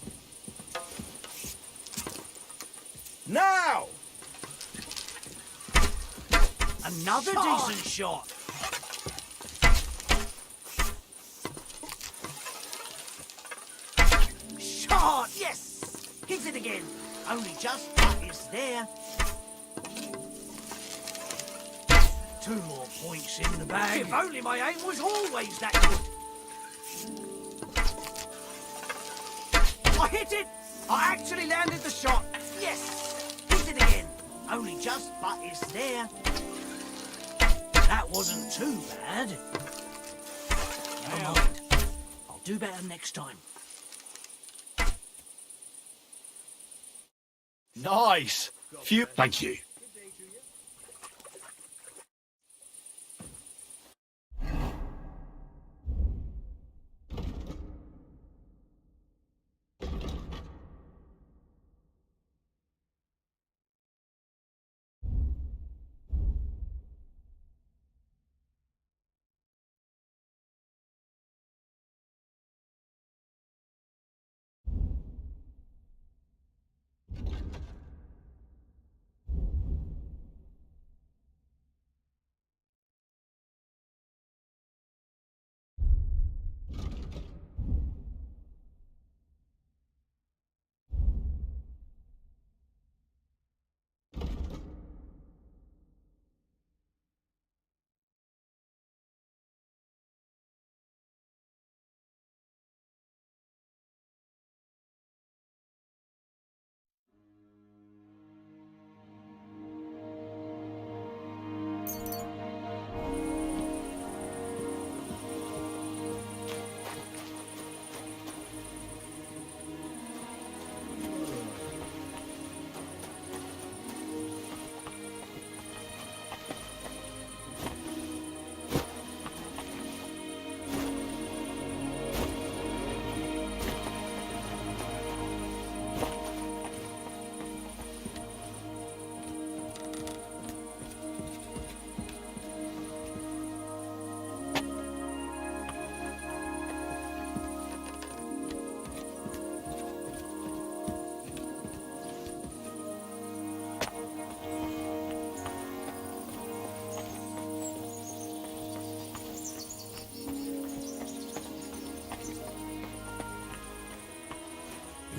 Now! Another decent shot. Shot! Yes! Hit it again. Only just, but it's there. 2 more points in the bag. If only my aim was always that good. I hit it! I actually landed the shot. Yes! Hit it again. Only just, but it's there. That wasn't too bad. Never mind. I'll do better next time. Nice. Few... Thank you.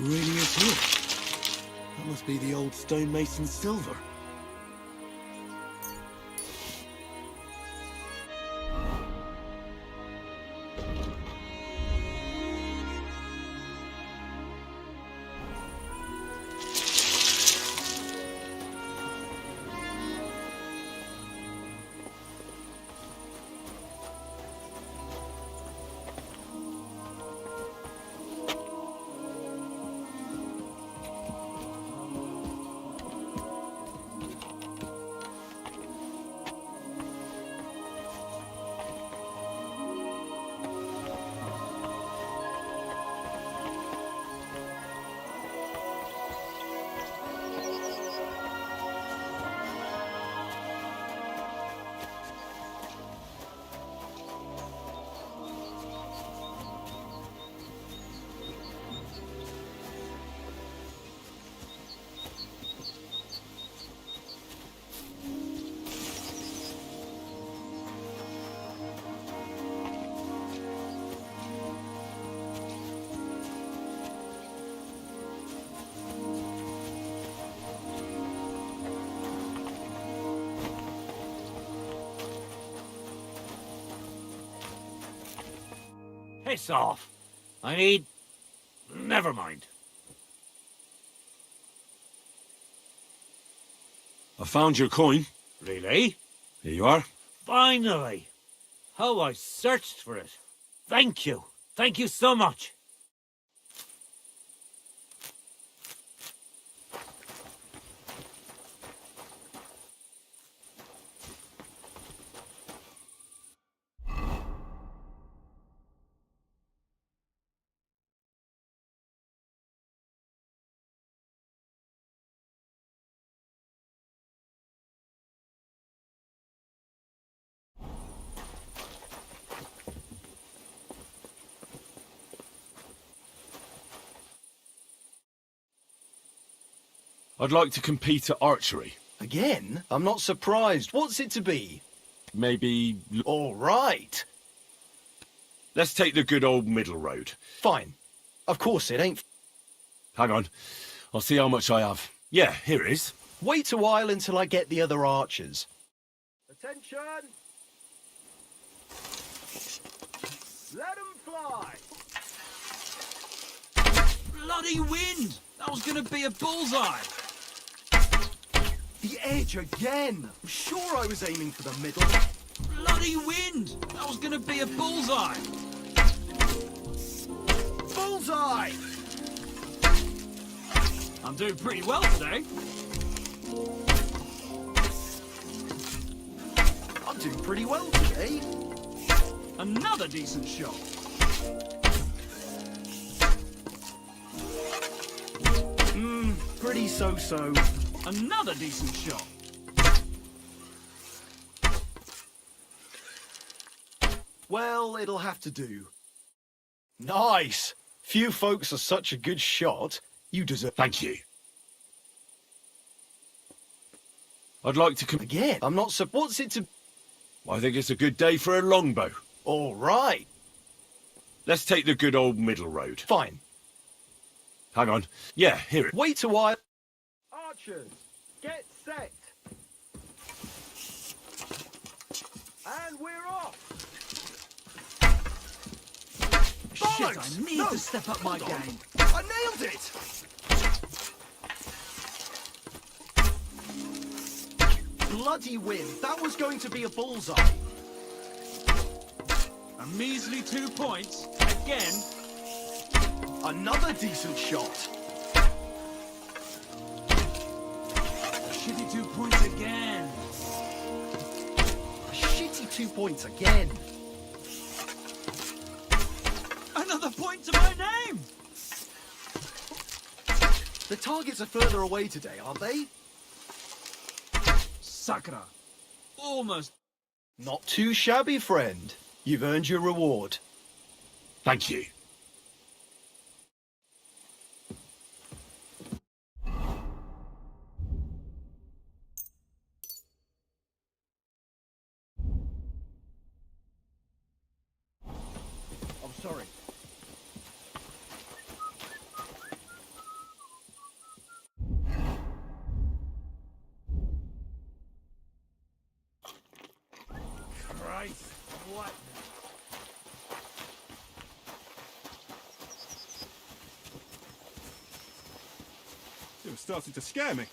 It really is here. That must be the old stonemason's silver. Piss off. I need... Never mind. I found your coin. Really? Here you are. Finally! How I searched for it. Thank you. Thank you so much. I'd like to compete at archery. Again? I'm not surprised. What's it to be? Maybe... All right. Let's take the good old middle road. Fine. Of course it ain't... Hang on. I'll see how much I have. Yeah, here it is. Wait a while until I get the other archers. Attention! Let 'em fly! Bloody wind! That was gonna be a bullseye! The edge again! I'm sure I was aiming for the middle. Bloody wind! That was gonna be a bullseye! Bullseye! I'm doing pretty well today. I'm doing pretty well today. Another decent shot. Pretty so-so. Another decent shot. Well, it'll have to do. Nice! Few folks are such a good shot. You deserve... Thank you. I'd like to Again, I'm not so... What's it to... I think it's a good day for a longbow. All right. Let's take the good old middle road. Fine. Hang on. Yeah, here it... Wait a while. Archers, get set! And we're off! Shit, Bollocks! I need No, to step up my hold on. game. I nailed it! Bloody wind. That was going to be a bullseye. A measly 2 points. Again. Another decent shot. A shitty 2 points again. A shitty 2 points again. Another point to my name! The targets are further away today, aren't they? Sakura. Almost. Not too shabby, friend. You've earned your reward. Thank you. I'm sorry. Christ, what? It was starting to scare me.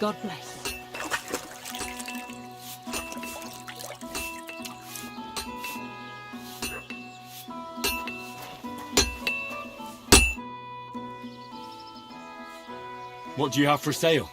God bless. What do you have for sale?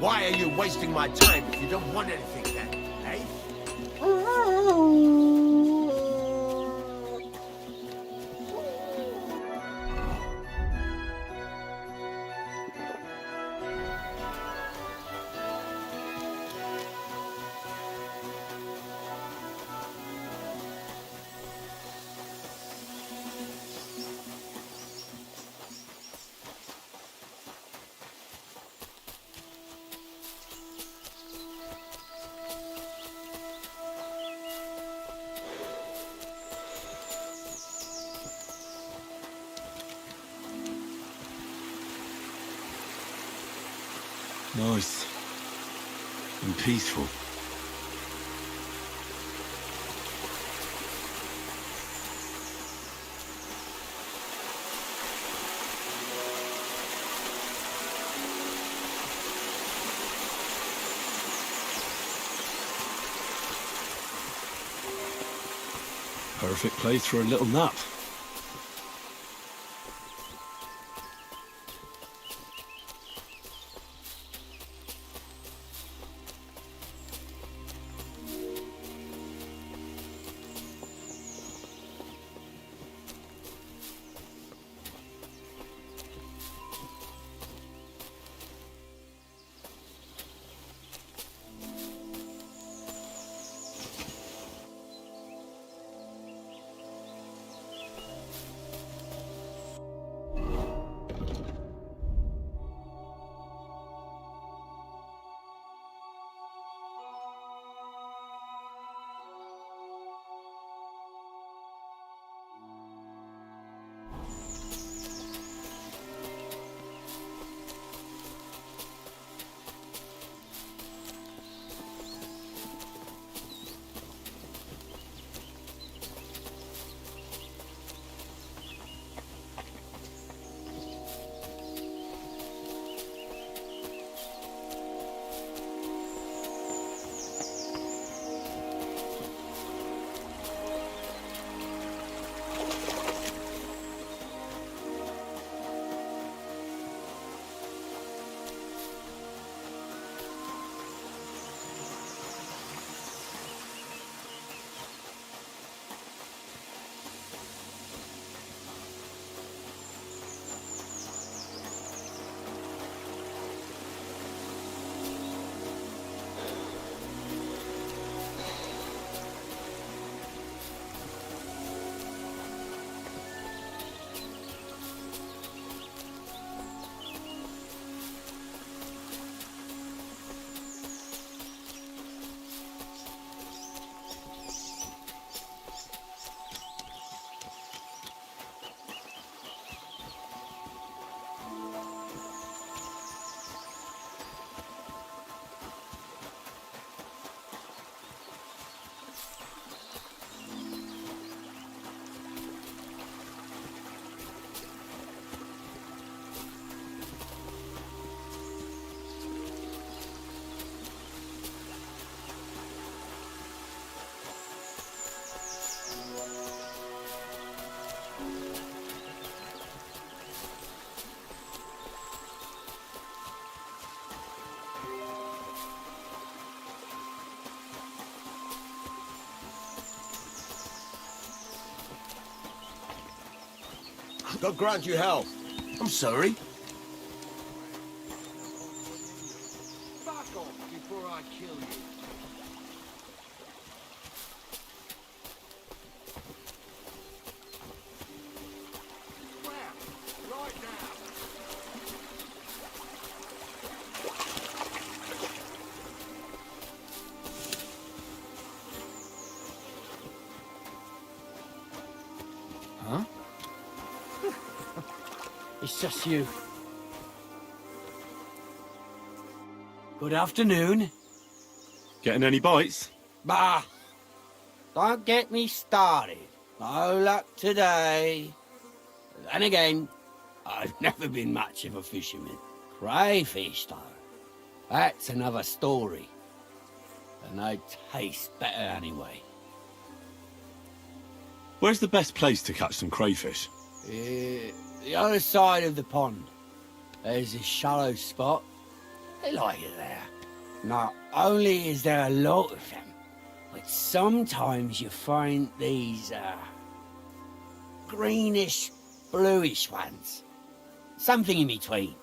Why are you wasting my time if you don't want anything then, eh? Nice. And peaceful. Perfect place for a little nap. God grant you health. I'm sorry. Back off before I kill you. Where? Right now. It's just you. Good afternoon. Getting any bites? Bah! Don't get me started. No luck today. Then again, I've never been much of a fisherman. Crayfish, though. That's another story. And they taste better anyway. Where's the best place to catch some crayfish? The other side of the pond. There's a shallow spot. They like it there. Not only is there a lot of them, but sometimes you find these, greenish, bluish ones. Something in between.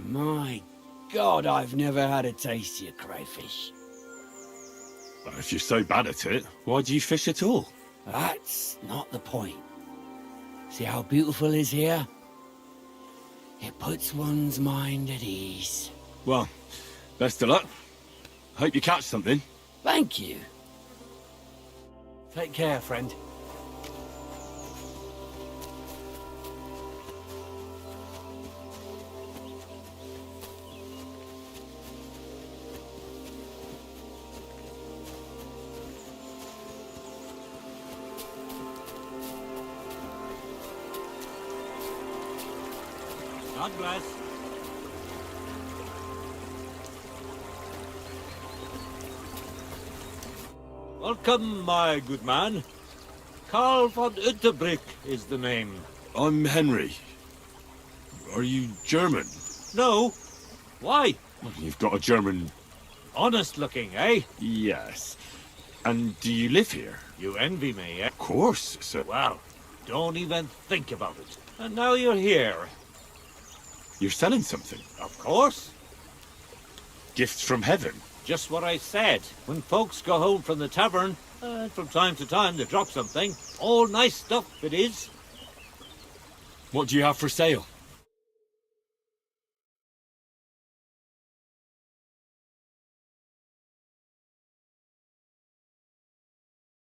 My God, I've never had a taste of your crayfish. Well, if you're so bad at it, why do you fish at all? That's not the point. See how beautiful is here? It puts one's mind at ease. Well, best of luck. Hope you catch something. Thank you. Take care, friend. God bless. Welcome, my good man. Karl von Unterbrick is the name. I'm Henry. Are you German? No. Why? Well, you've got a German... Honest looking, eh? Yes. And do you live here? You envy me, eh? Of course, sir. Well, don't even think about it. And now you're here. You're selling something? Of course. Gifts from heaven? Just what I said. When folks go home from the tavern, from time to time they drop something. All nice stuff it is. What do you have for sale?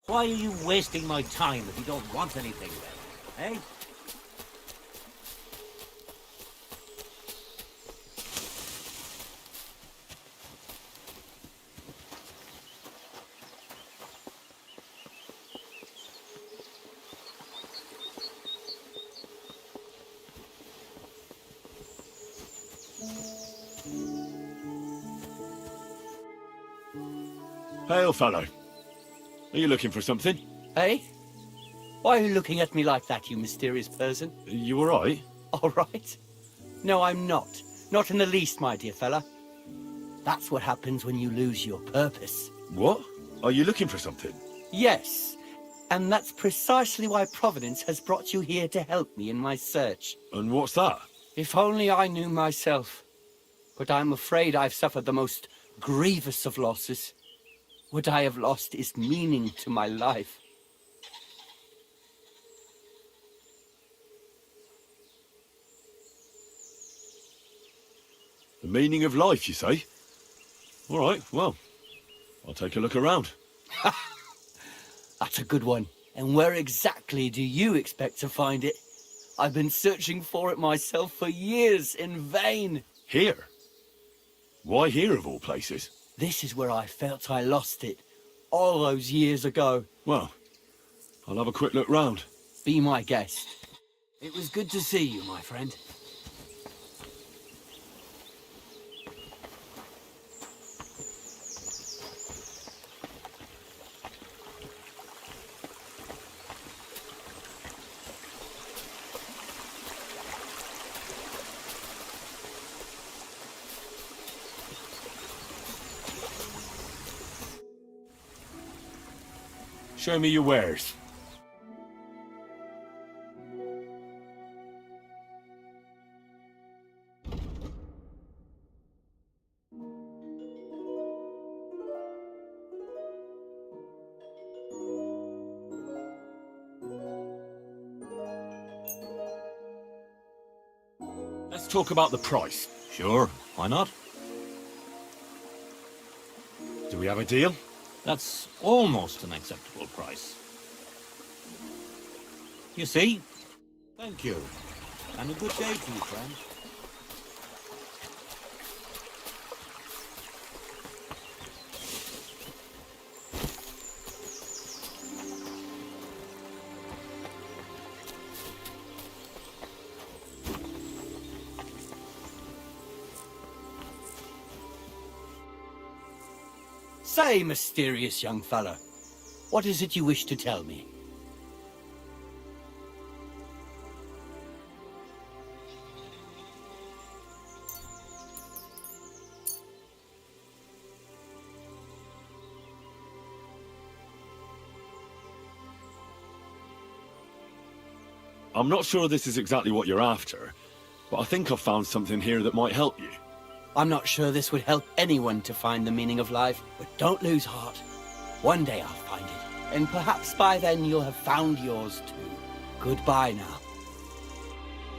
Why are you wasting my time if you don't want anything then, eh? Hail, fellow. Are you looking for something? Hey? Why are you looking at me like that, you mysterious person? You all right? All right? No, I'm not. Not in the least, my dear fella. That's what happens when you lose your purpose. What? Are you looking for something? Yes. And that's precisely why Providence has brought you here to help me in my search. And what's that? If only I knew myself. But I'm afraid I've suffered the most grievous of losses. What I have lost is meaning to my life. The meaning of life, you say? All right, well, I'll take a look around. That's a good one. And where exactly do you expect to find it? I've been searching for it myself for years in vain. Here? Why here, of all places? This is where I felt I lost it, all those years ago. Well, I'll have a quick look round. Be my guest. It was good to see you, my friend. Show me your wares. Let's talk about the price. Sure, why not? Do we have a deal? That's almost an acceptable price. You see? Thank you. And a good day to you, friend. Say, mysterious young fella, what is it you wish to tell me? I'm not sure this is exactly what you're after, but I think I've found something here that might help you. I'm not sure this would help anyone to find the meaning of life, but don't lose heart. One day I'll find it, and perhaps by then you'll have found yours too. Goodbye now.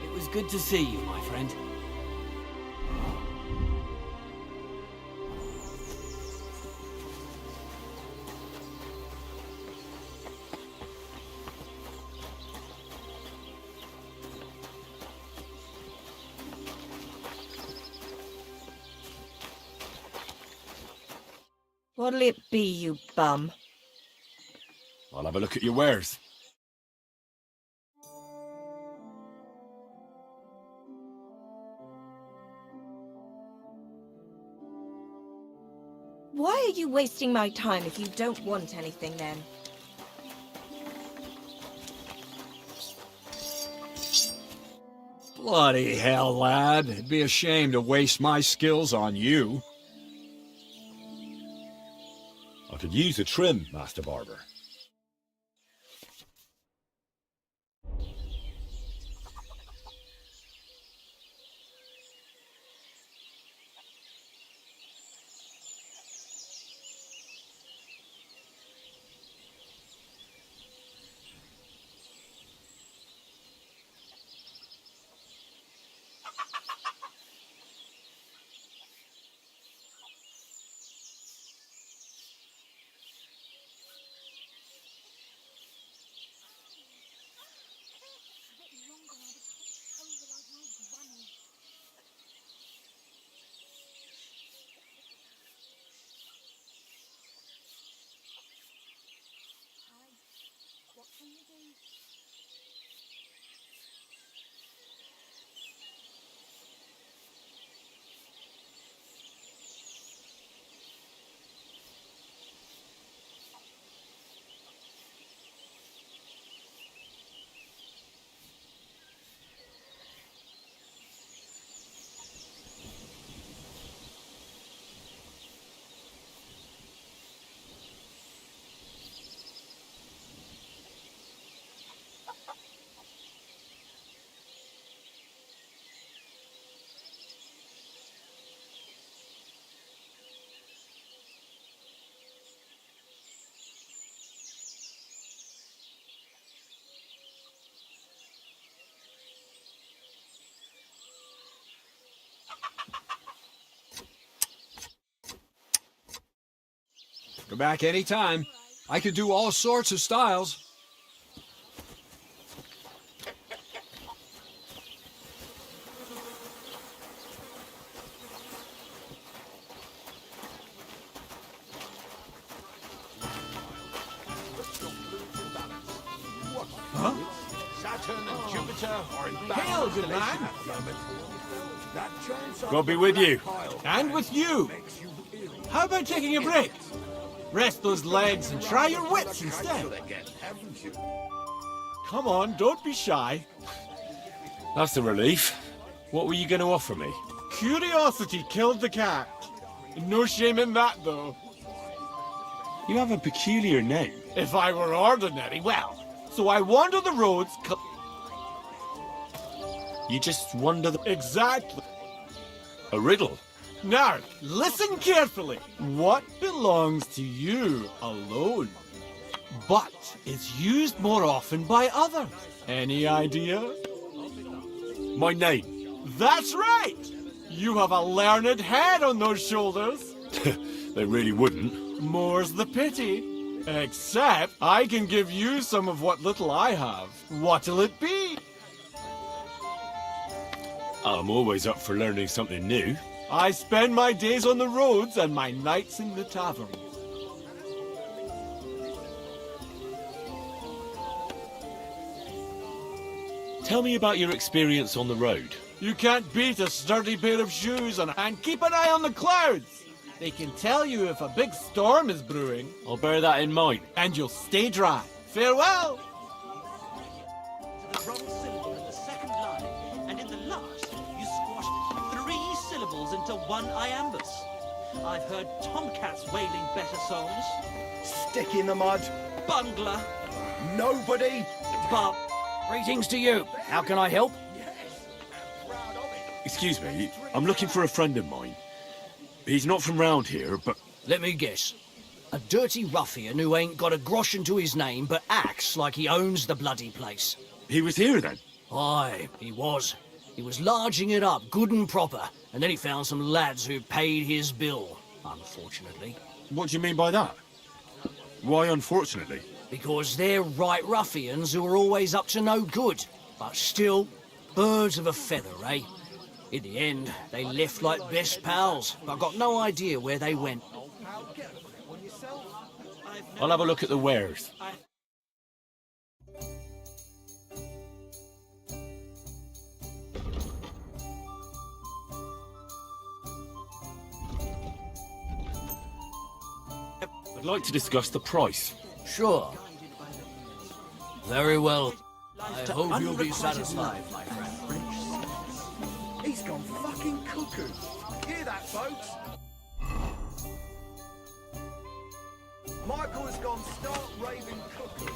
It was good to see you, my friend. What'll it be, you bum? I'll have a look at your wares. Why are you wasting my time if you don't want anything, then? Bloody hell, lad. It'd be a shame to waste my skills on you. I could use a trim, Master Barber. Go back any time. I could do all sorts of styles. Huh? Saturn and Jupiter are in Hail, good man. God be with you. And with you. How about taking a break? Rest those legs and try your wits instead. Come on, don't be shy. That's a relief. What were you going to offer me? Curiosity killed the cat. No shame in that, though. You have a peculiar name. If I were ordinary, well. So I wander the roads. You just wander the... Exactly. A riddle? Now, listen carefully. What belongs to you alone, but is used more often by others? Any idea? My name. That's right! You have a learned head on those shoulders. They really wouldn't. More's the pity. Except I can give you some of what little I have. What'll it be? I'm always up for learning something new. I spend my days on the roads and my nights in the taverns. Tell me about your experience on the road. You can't beat a sturdy pair of shoes and keep an eye on the clouds. They can tell you if a big storm is brewing. I'll bear that in mind. And you'll stay dry. Farewell! The wrong syllable in the second line, and in the last, you squash 3 syllables into one iambus. I've heard tomcats wailing better songs. Stick in the mud. Bungler. Nobody. Bob. Greetings to you. How can I help? Excuse me, I'm looking for a friend of mine. He's not from round here, but... Let me guess. A dirty ruffian who ain't got a grosh into his name but acts like he owns the bloody place. He was here then? Aye, he was. He was larging it up good and proper, and then he found some lads who paid his bill, unfortunately. What do you mean by that? Why unfortunately? Because they're right ruffians who are always up to no good. But still, birds of a feather, eh? In the end, they left like best pals, but I've got no idea where they went. I'll have a look at the wares. I'd like to discuss the price. Sure. Very well. I hope you'll be satisfied, my friend. He's gone fucking cuckoo. Hear that, folks? Michael has gone stark raving cuckoo.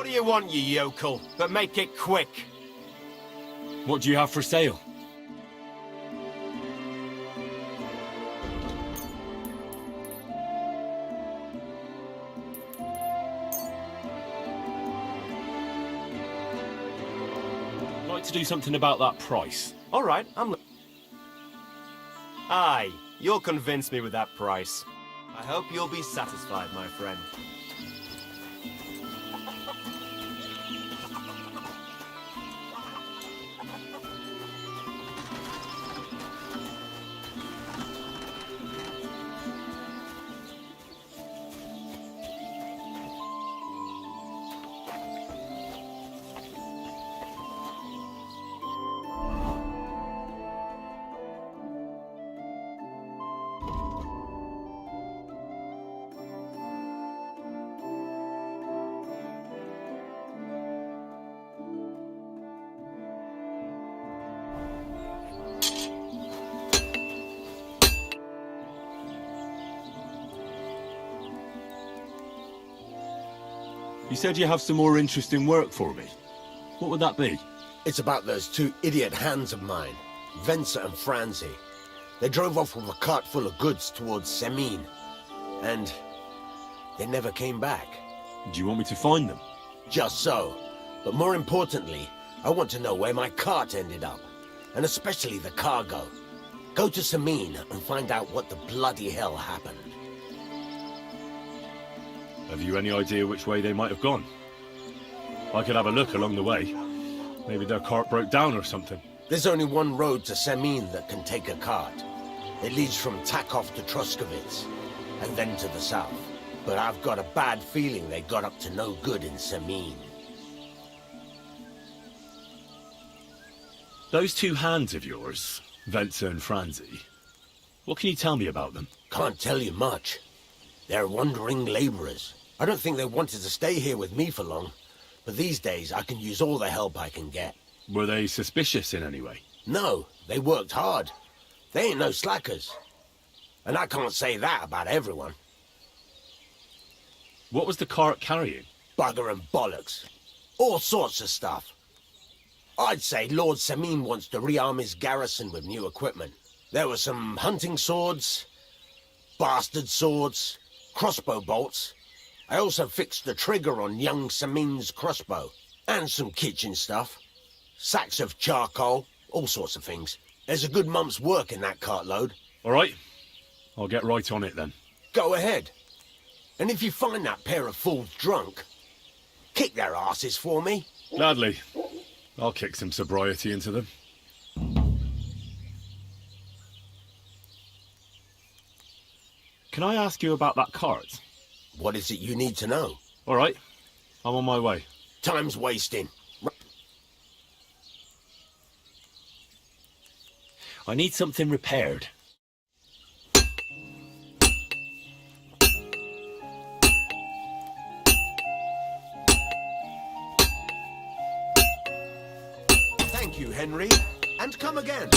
do you want, you yokel? But make it quick. What do you have for sale? I'd like to do something about that price. All right, Aye, you'll convince me with that price. I hope you'll be satisfied, my friend. You said you have some more interesting work for me. What would that be? It's about those two idiot hands of mine, Venser and Franzi. They drove off with a cart full of goods towards Semin, and they never came back. Do you want me to find them? Just so. But more importantly, I want to know where my cart ended up, and especially the cargo. Go to Semin and find out what the bloody hell happened. Have you any idea which way they might have gone? I could have a look along the way. Maybe their cart broke down or something. There's only one road to Semin that can take a cart. It leads from Takov to Troskovitz, and then to the south. But I've got a bad feeling they got up to no good in Semin. Those two hands of yours, Venser and Franzi, what can you tell me about them? Can't tell you much. They're wandering laborers. I don't think they wanted to stay here with me for long, but these days I can use all the help I can get. Were they suspicious in any way? No, they worked hard. They ain't no slackers. And I can't say that about everyone. What was the cart carrying? Bugger and bollocks. All sorts of stuff. I'd say Lord Semin wants to rearm his garrison with new equipment. There were some hunting swords, bastard swords, crossbow bolts. I also fixed the trigger on young Semin's crossbow. And some kitchen stuff. Sacks of charcoal, all sorts of things. There's a good month's work in that cartload. All right. I'll get right on it then. Go ahead. And if you find that pair of fools drunk, kick their asses for me. Gladly. I'll kick some sobriety into them. Can I ask you about that cart? What is it you need to know? All right. I'm on my way. Time's wasting. I need something repaired. Thank you, Henry. And come again.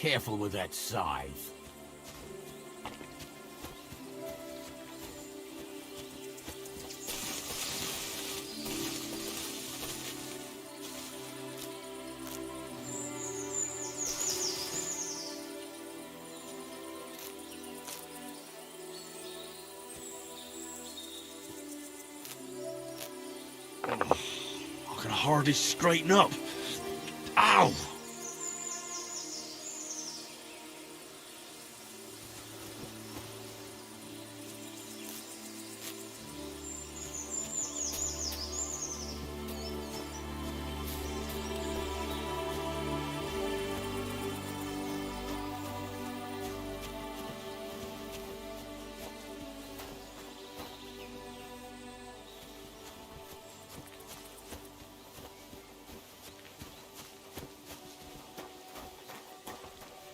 careful with that scythe. I can hardly straighten up. Ow!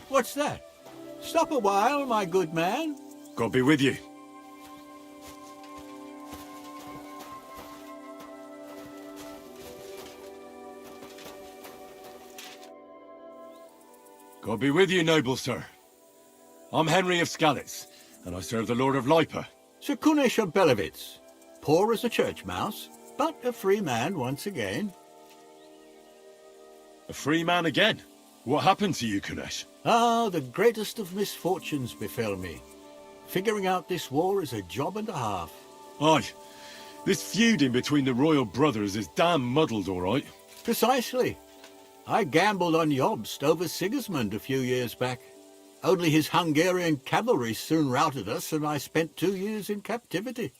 What's that? Stop a while, my good man. God be with you. God be with you, noble sir. I'm Henry of Skalitz, and I serve the Lord of Lipa. Sir Kunesh of Belevitz. Poor as a church mouse, but a free man once again. A free man again? What happened to you, Kunesh? Ah, the greatest of misfortunes befell me. Figuring out this war is a job and a half. Aye. This feuding between the royal brothers is damn muddled, all right. Precisely. I gambled on Jobst over Sigismund a few years back. Only his Hungarian cavalry soon routed us, and I spent 2 years in captivity.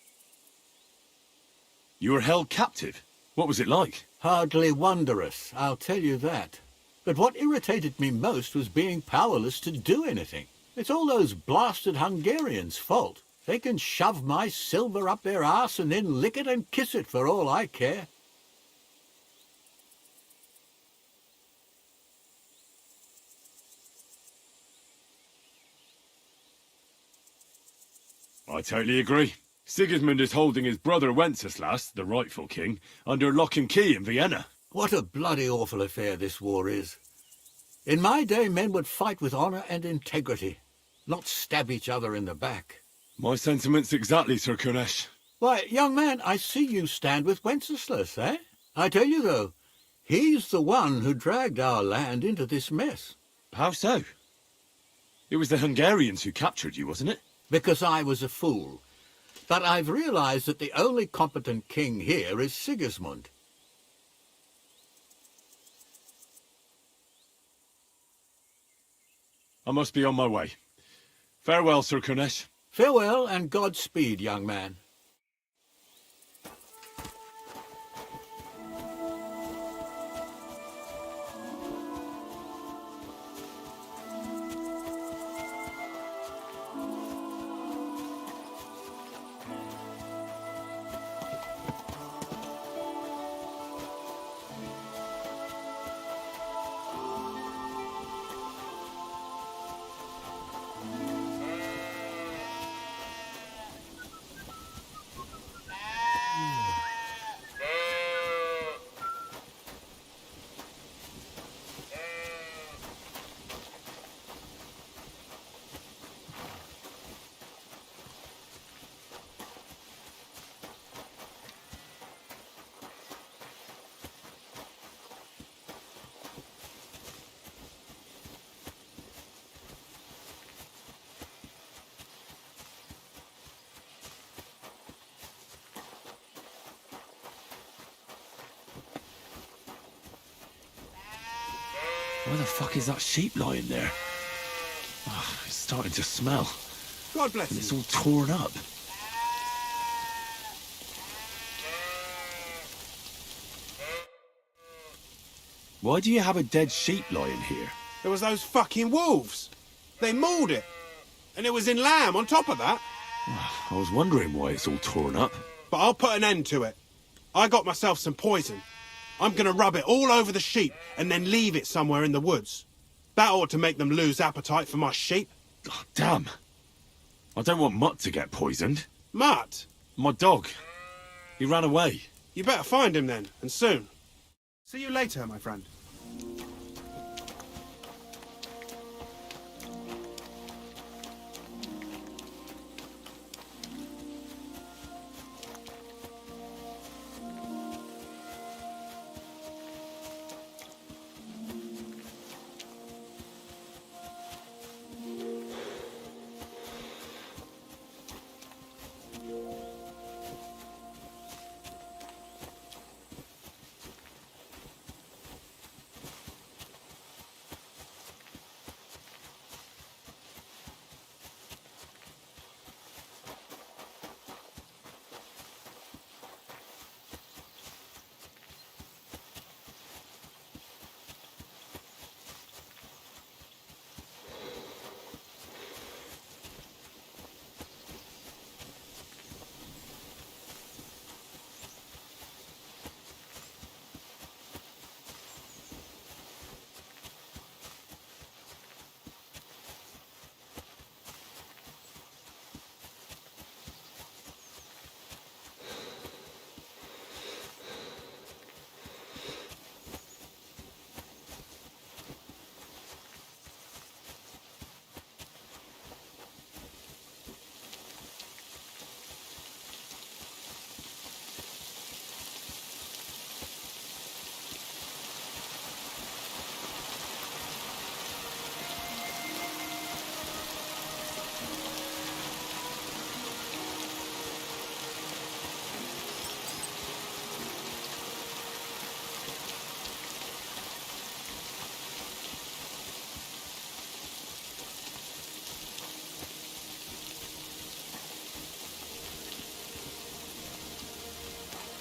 You were held captive? What was it like? Hardly wondrous, I'll tell you that. But what irritated me most was being powerless to do anything. It's all those blasted Hungarians' fault. They can shove my silver up their arse and then lick it and kiss it for all I care. I totally agree. Sigismund is holding his brother Wenceslas, the rightful king, under lock and key in Vienna. What a bloody awful affair this war is. In my day, men would fight with honour and integrity, not stab each other in the back. My sentiments exactly, Sir Kunesh. Why, young man, I see you stand with Wenceslas, eh? I tell you, though, he's the one who dragged our land into this mess. How so? It was the Hungarians who captured you, wasn't it? Because I was a fool. But I've realized that the only competent king here is Sigismund. I must be on my way. Farewell, Sir Kunesh. Farewell and Godspeed, young man. Where the fuck is that sheep lying there? Oh, it's starting to smell. God bless And you. it's all torn up. Why do you have a dead sheep lying here? There was those fucking wolves. They mauled it. And it was in lamb on top of that. I was wondering why it's all torn up. But I'll put an end to it. I got myself some poison. I'm gonna rub it all over the sheep and then leave it somewhere in the woods. That ought to make them lose appetite for my sheep. Oh, damn. I don't want Mutt to get poisoned. Mutt? My dog. He ran away. You better find him then, and soon. See you later, my friend.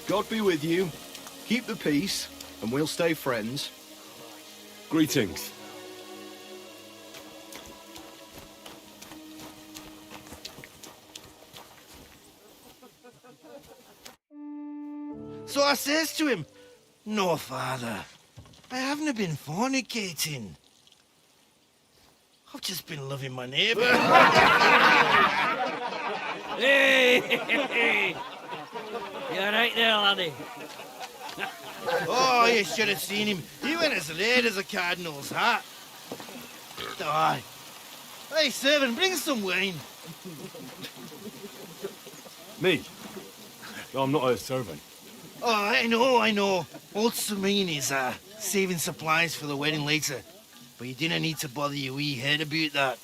God be with you. Keep the peace, and we'll stay friends. Greetings. So I says to him, "No, father, I haven't been fornicating. I've just been loving my neighbour." Hey! You're right there, laddie. Oh, you should have seen him. He went as red as a cardinal's hat. Aye. Hey, servant, bring some wine. Me? I'm not a servant. Oh, I know. Old Serene is saving supplies for the wedding later. But you didn't need to bother your wee head about that.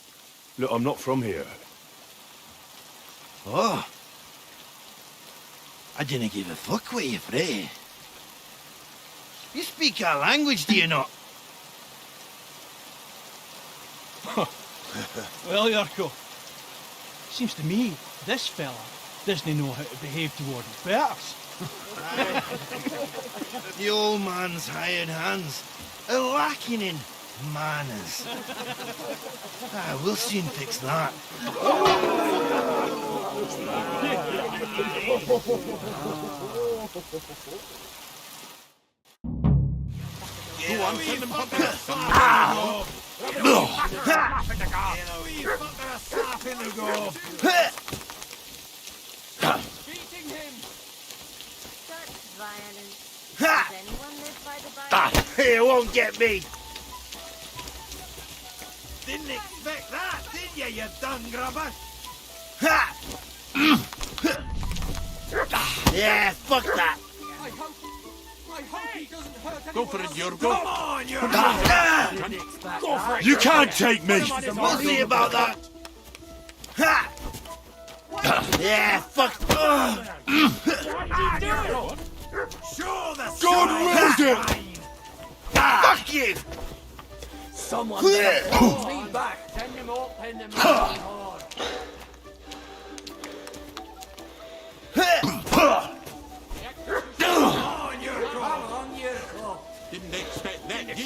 Look, I'm not from here. Oh. I didn't give a fuck what you pray. You speak our language, do you not? Well, Yurko, seems to me this fella doesn't know how to behave toward his betters. The old man's hired hands are lacking in manners. We'll soon fix that. Go on, send them up there. Beating him! Such violence. Does anyone live by the Bible? You won't get me. Didn't expect that, did you dung grubber? Yeah, fuck that. I hope he doesn't hurt Go for it, Yurko. Come on, Yurko! Go for it. You can't take me! We'll see about that. Ha! Yeah, fuck. Show the God wills it! Fuck you! Someone better hold me back. Send him up in the hard. Didn't expect that, did you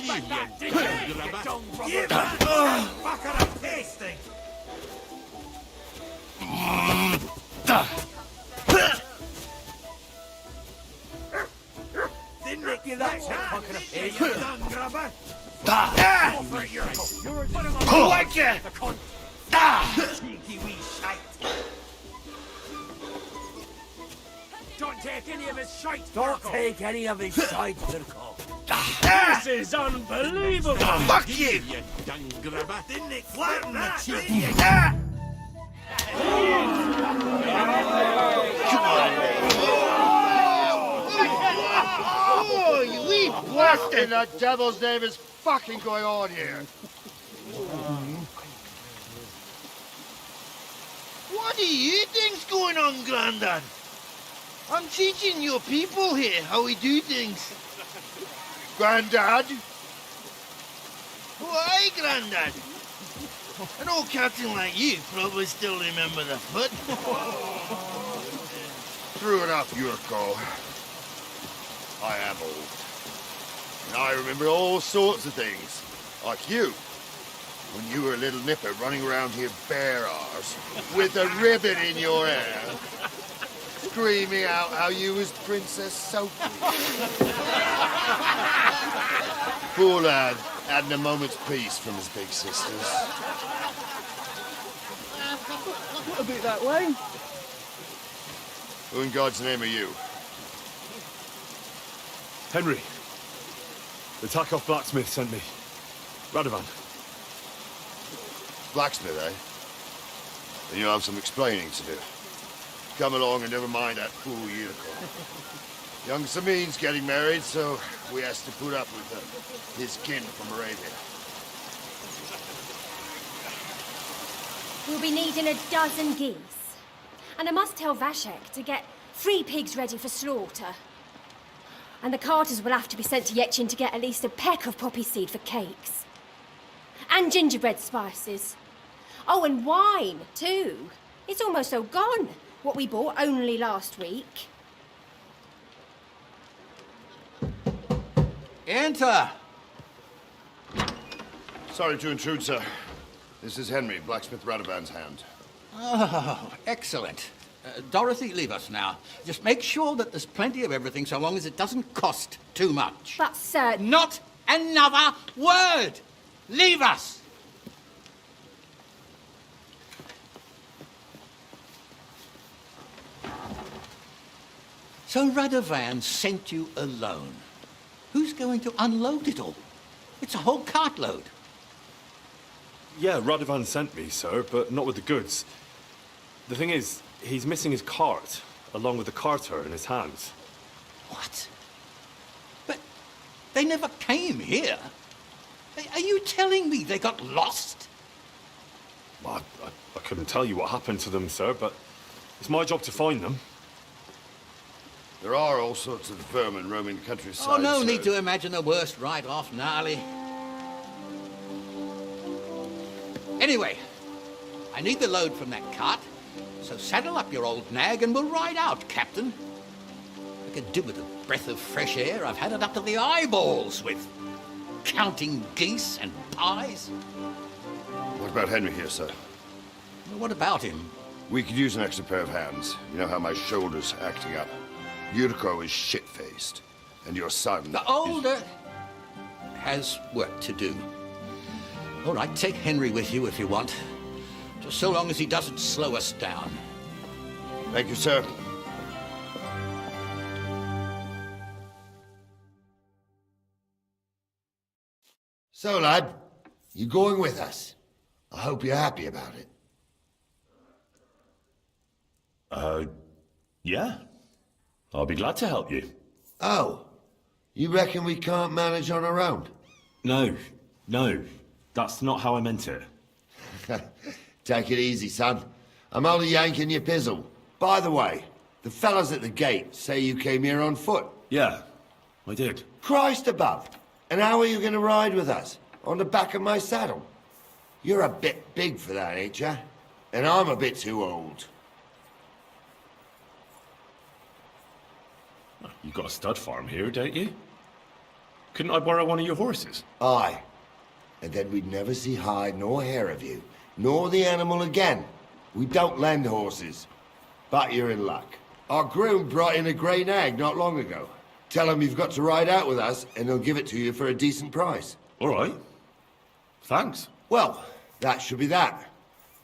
grubber? Give that fucker a tasting! Didn't expect that, did you dung grubber? Go for it, Yurko. Put him on Like ya! the cunt. Cheeky wee shite. Don't take any of his shite, Don't Yurko. take any of his shite, Yurko. This is unbelievable! Fuck you! You dung grubber. Didn't expect that, did you? Oh, you wee What in the devil's name is fucking going on here? What do you think's going on, Grandad? I'm teaching your people here how we do things. Grandad? Why, Grandad? An old captain like you probably still remember the foot. True enough, Yurko. I am old. And I remember all sorts of things. Like you. When you were a little nipper running around here bare arse with a ribbon in your hair. Screaming out how you was Princess Sophie. Poor lad, hadn't a moment's peace from his big sisters. What about that wine? Who in God's name are you? Henry. The Takeoff blacksmith sent me. Radovan. Blacksmith, eh? Then you'll have some explaining to do. Come along and never mind that fool Yurko. Young Samin's getting married, so we has to put up with his kin from Arabia. We'll be needing a dozen geese. And I must tell Vashek to get 3 pigs ready for slaughter. And the carters will have to be sent to Yetchin to get at least a peck of poppy seed for cakes. And gingerbread spices. Oh, and wine, too. It's almost all gone. What we bought only last week. Enter! Sorry to intrude, sir. This is Henry, blacksmith Radovan's hand. Oh, excellent. Dorothy, leave us now. Just make sure that there's plenty of everything so long as it doesn't cost too much. But, sir... Not another word! Leave us! So Radovan sent you alone. Who's going to unload it all? It's a whole cartload. Yeah, Radovan sent me, sir, but not with the goods. The thing is, he's missing his cart, along with the carter in his hands. What? But they never came here. Are you telling me they got lost? I couldn't tell you what happened to them, sir, but it's my job to find them. There are all sorts of vermin roaming the countryside. Oh, no sir. need to imagine the worst right off, gnarly. Anyway, I need the load from that cart, so saddle up your old nag and we'll ride out, Captain. I could do with a breath of fresh air. I've had it up to the eyeballs with counting geese and pies. What about Henry here, sir? Well, what about him? We could use an extra pair of hands. You know how my shoulder's acting up. Yuriko is shit-faced, and your son... The older has work to do. All right, take Henry with you if you want. Just so long as he doesn't slow us down. Thank you, sir. So, lad, you going with us? I hope you're happy about it. Yeah. I'll be glad to help you. Oh, you reckon we can't manage on our own? No. That's not how I meant it. Take it easy, son. I'm only yanking your pizzle. By the way, the fellas at the gate say you came here on foot. Yeah, I did. Christ above. And how are you going to ride with us? On the back of my saddle? You're a bit big for that, ain't ya? And I'm a bit too old. You got a stud farm here, don't you? Couldn't I borrow one of your horses? Aye. And then we'd never see hide nor hair of you, nor the animal again. We don't lend horses. But you're in luck. Our groom brought in a grey nag not long ago. Tell him you've got to ride out with us, and he'll give it to you for a decent price. All right. Thanks. Well, that should be that.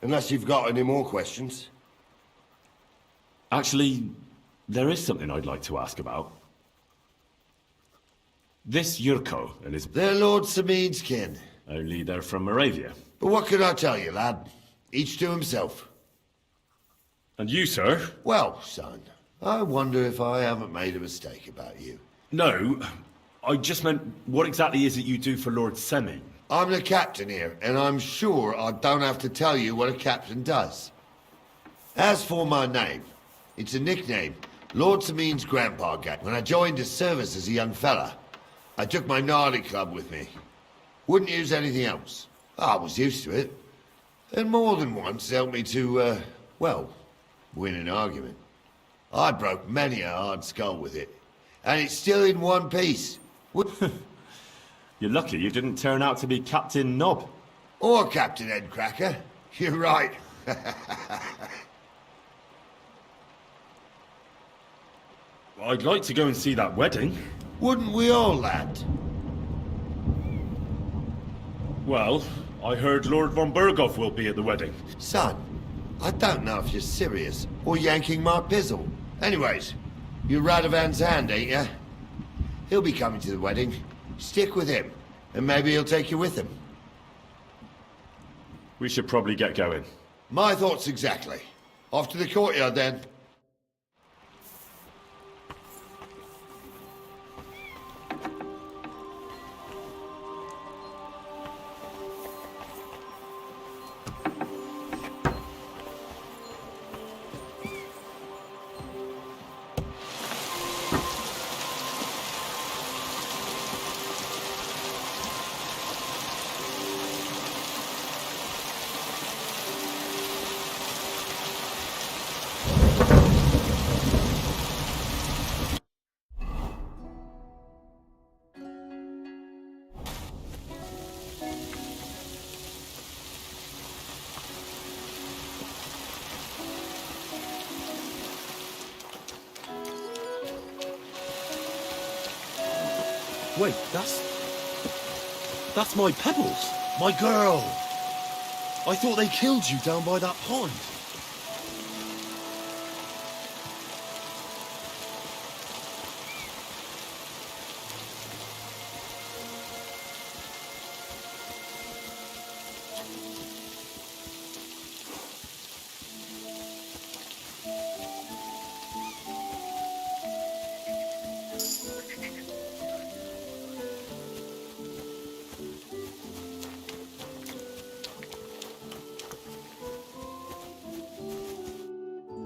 Unless you've got any more questions. Actually, there is something I'd like to ask about. This Yurko and his... They're Lord Samid's kin. Only they're from Moravia. But what can I tell you, lad? Each to himself. And you, sir? Well, son, I wonder if I haven't made a mistake about you. No, I just meant, what exactly is it you do for Lord Seming? I'm the captain here, and I'm sure I don't have to tell you what a captain does. As for my name, it's a nickname Lord Samid's grandpa gave. When I joined his service as a young fella, I took my gnarly club with me. Wouldn't use anything else. I was used to it. And more than once helped me to, well, win an argument. I broke many a hard skull with it. And it's still in one piece. You're lucky you didn't turn out to be Captain Knob. Or Captain Headcracker. You're right. I'd like to go and see that wedding. Wouldn't we all, lad? Well, I heard Lord von Berghoff will be at the wedding. Son, I don't know if you're serious or yanking my pizzle. Anyways, you're Radovan's hand, ain't ya? He'll be coming to the wedding. Stick with him, and maybe he'll take you with him. We should probably get going. My thoughts exactly. Off to the courtyard, then. Wait, that's my Pebbles, my girl. I thought they killed you down by that pond.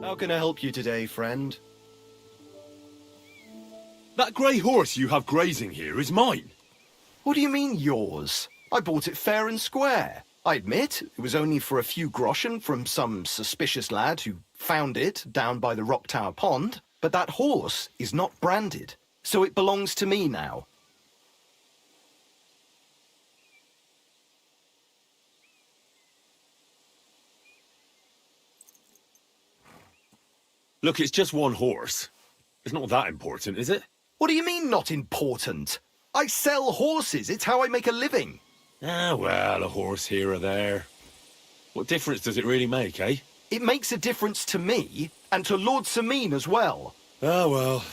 How can I help you today, friend? That grey horse you have grazing here is mine. What do you mean, yours? I bought it fair and square. I admit, it was only for a few groschen from some suspicious lad who found it down by the Rock Tower Pond, but that horse is not branded, so it belongs to me now. Look, it's just one horse. It's not that important, is it? What do you mean, not important? I sell horses. It's how I make a living. Ah, well, a horse here or there. What difference does it really make, eh? It makes a difference to me, and to Lord Sameen as well. Ah, well.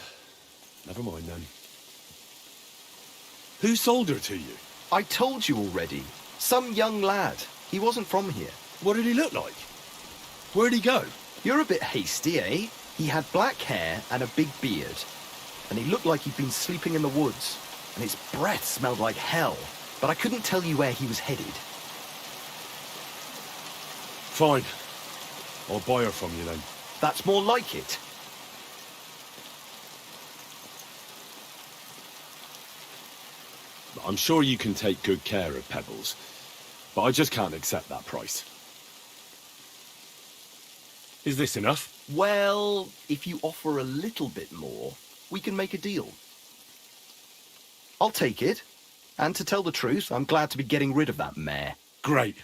Never mind, then. Who sold her to you? I told you already. Some young lad. He wasn't from here. What did he look like? Where'd he go? You're a bit hasty, eh? He had black hair and a big beard. And he looked like he'd been sleeping in the woods. And his breath smelled like hell. But I couldn't tell you where he was headed. Fine. I'll buy her from you then. That's more like it. I'm sure you can take good care of Pebbles, but I just can't accept that price. Is this enough? Well, if you offer a little bit more, we can make a deal. I'll take it. And to tell the truth, I'm glad to be getting rid of that mare. Great.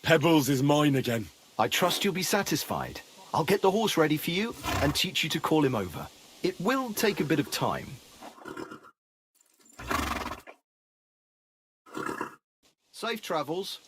Pebbles is mine again. I trust you'll be satisfied. I'll get the horse ready for you and teach you to call him over. It will take a bit of time. Safe travels.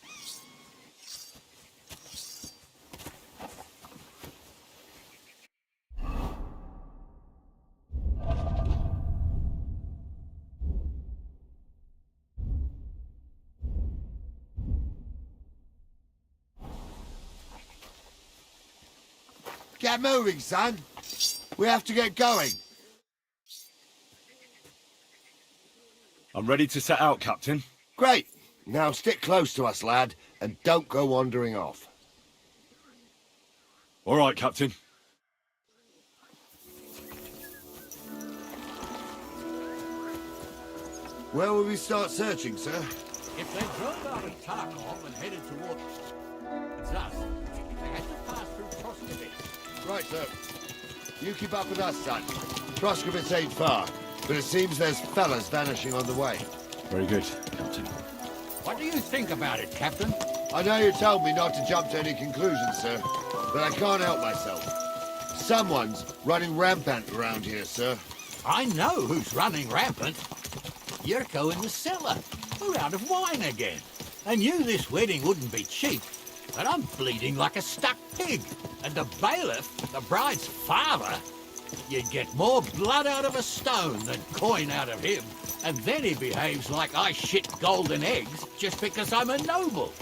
Get moving, son. We have to get going. I'm ready to set out, Captain. Great. Now stick close to us, lad, and don't go wandering off. All right, Captain. Where will we start searching, sir? If they drove out of Tarkov and headed towards us, they had to pass through Troskovitz. Right, sir. You keep up with us, son. Troskovitz ain't far, but it seems there's fellas vanishing on the way. Very good, Captain. What do you think about it, Captain? I know you told me not to jump to any conclusions, sir, but I can't help myself. Someone's running rampant around here, sir. I know who's running rampant. Yurko in the cellar. We're out of wine again. I knew this wedding wouldn't be cheap, but I'm bleeding like a stuck pig. And the bailiff, the bride's father, you'd get more blood out of a stone than coin out of him. And then he behaves like I shit golden eggs just because I'm a noble.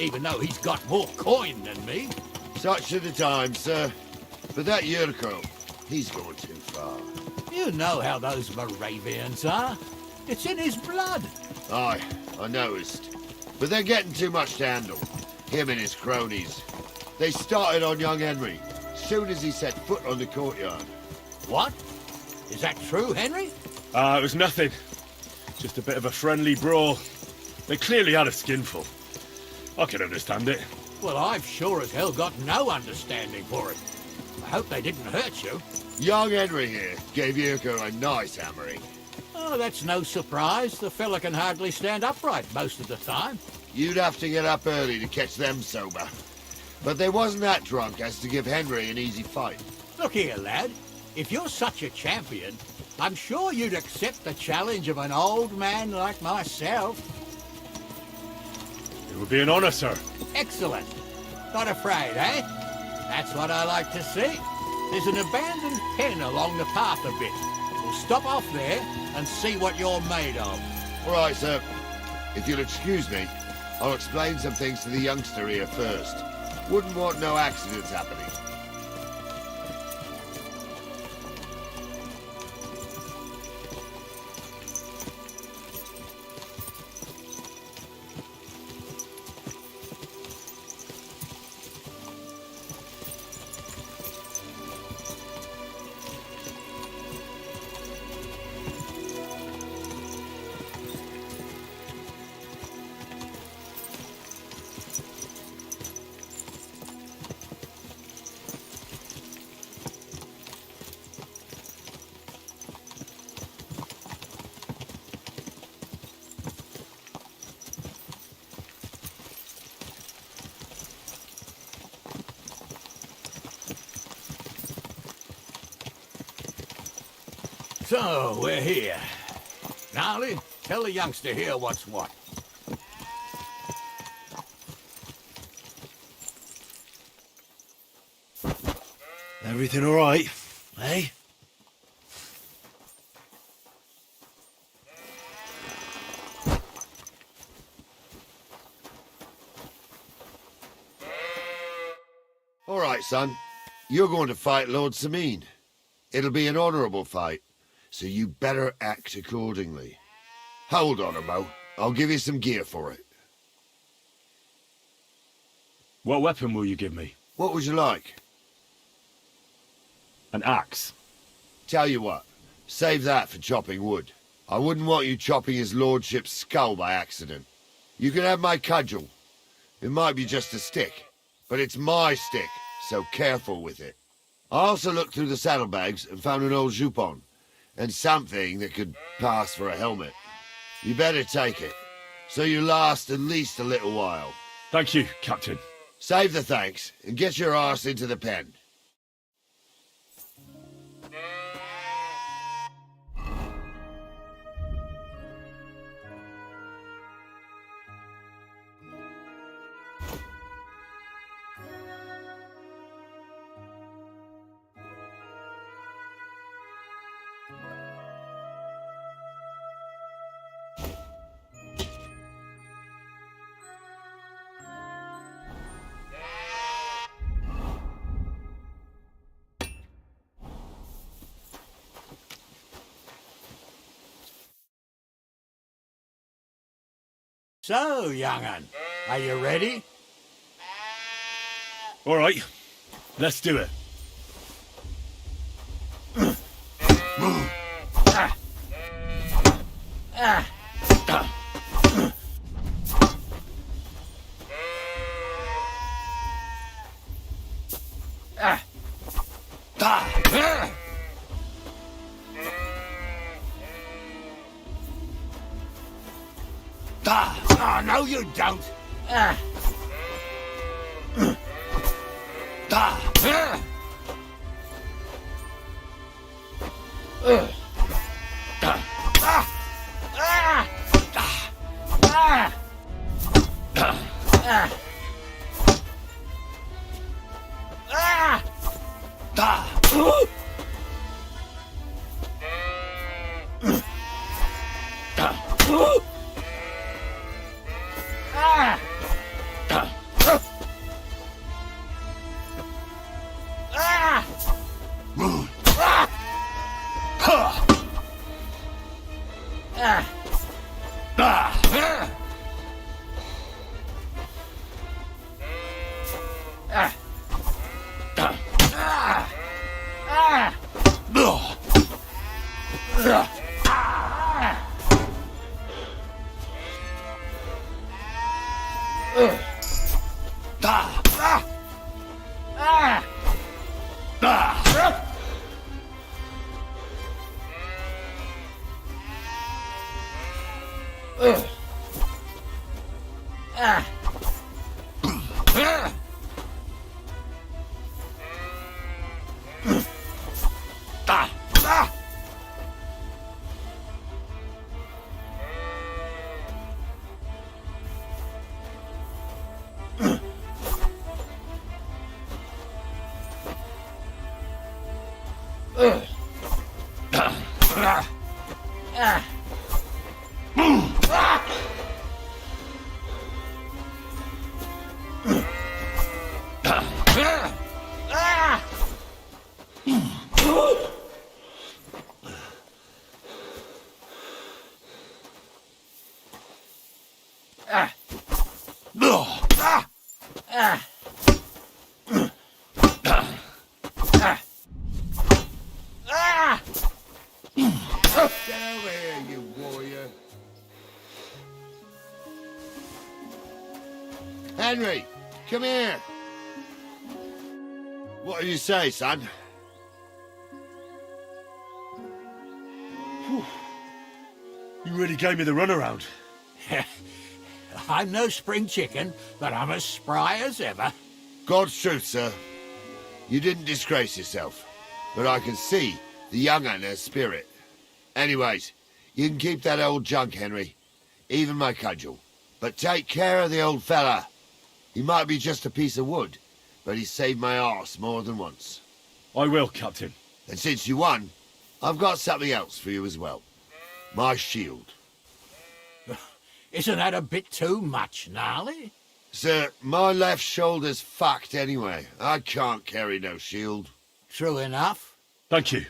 Even though he's got more coin than me. Such are the times, sir. But that Yurko, he's going too far. You know how those Moravians are. It's in his blood. Aye, I noticed. But they're getting too much to handle. Him and his cronies. They started on young Henry, soon as he set foot on the courtyard. What? Is that true, Henry? It was nothing. Just a bit of a friendly brawl. They clearly had a skinful. I can understand it. Well, I've sure as hell got no understanding for it. I hope they didn't hurt you. Young Henry here gave Yurko a nice hammering. Oh, that's no surprise. The fella can hardly stand upright most of the time. You'd have to get up early to catch them sober. But they wasn't that drunk as to give Henry an easy fight. Look here, lad. If you're such a champion, I'm sure you'd accept the challenge of an old man like myself. It would be an honor, sir. Excellent. Not afraid, eh? That's what I like to see. There's an abandoned pen along the path a bit. We'll stop off there and see what you're made of. All right, sir. If you'll excuse me, I'll explain some things to the youngster here first. Wouldn't want no accidents happening. So, we're here. Gnarly, tell the youngster here what's what. Everything all right, eh? All right, son. You're going to fight Lord Sameen. It'll be an honourable fight, so you better act accordingly. Hold on a mo. I'll give you some gear for it. What weapon will you give me? What would you like? An axe. Tell you what, save that for chopping wood. I wouldn't want you chopping his lordship's skull by accident. You can have my cudgel. It might be just a stick, but it's my stick, so careful with it. I also looked through the saddlebags and found an old jupon, and something that could pass for a helmet. You better take it, so you last at least a little while. Thank you, Captain. Save the thanks, and get your arse into the pen. So, young'un, are you ready? All right, let's do it. Oh, no, you don't. Get over here, you warrior. Henry, come here. What do you say, son? You really gave me the runaround. I'm no spring chicken, but I'm as spry as ever. God's truth, sir. You didn't disgrace yourself, but I can see the young un has spirit. Anyways, you can keep that old junk, Henry. Even my cudgel. But take care of the old fella. He might be just a piece of wood, but he saved my arse more than once. I will, Captain. And since you won, I've got something else for you as well. My shield. Isn't that a bit too much, Gnarly? Sir, my left shoulder's fucked anyway. I can't carry no shield. True enough. Thank you.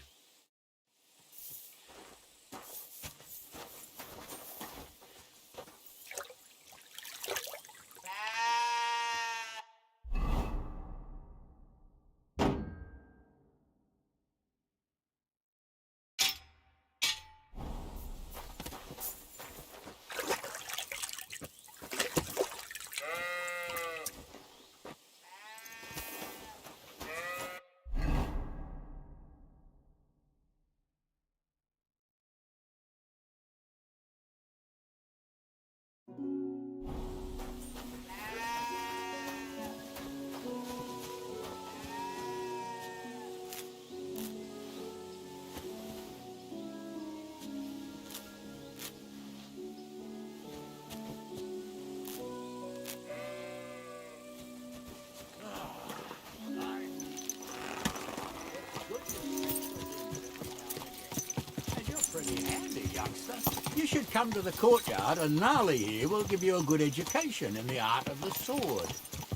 Pretty handy, youngster. You should come to the courtyard, and Gnarly here will give you a good education in the art of the sword.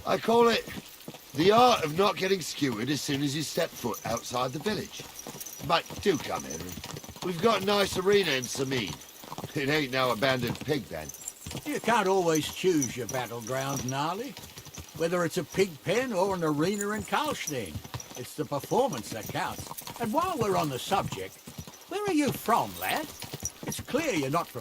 I call it the art of not getting skewered as soon as you step foot outside the village. But do come, Henry. We've got a nice arena in Sameen. It ain't no abandoned pig pen. You can't always choose your battleground, Gnarly. Whether it's a pig pen or an arena in Karlstein, it's the performance that counts. And while we're on the subject, where are you from, lad? It's clear you're not from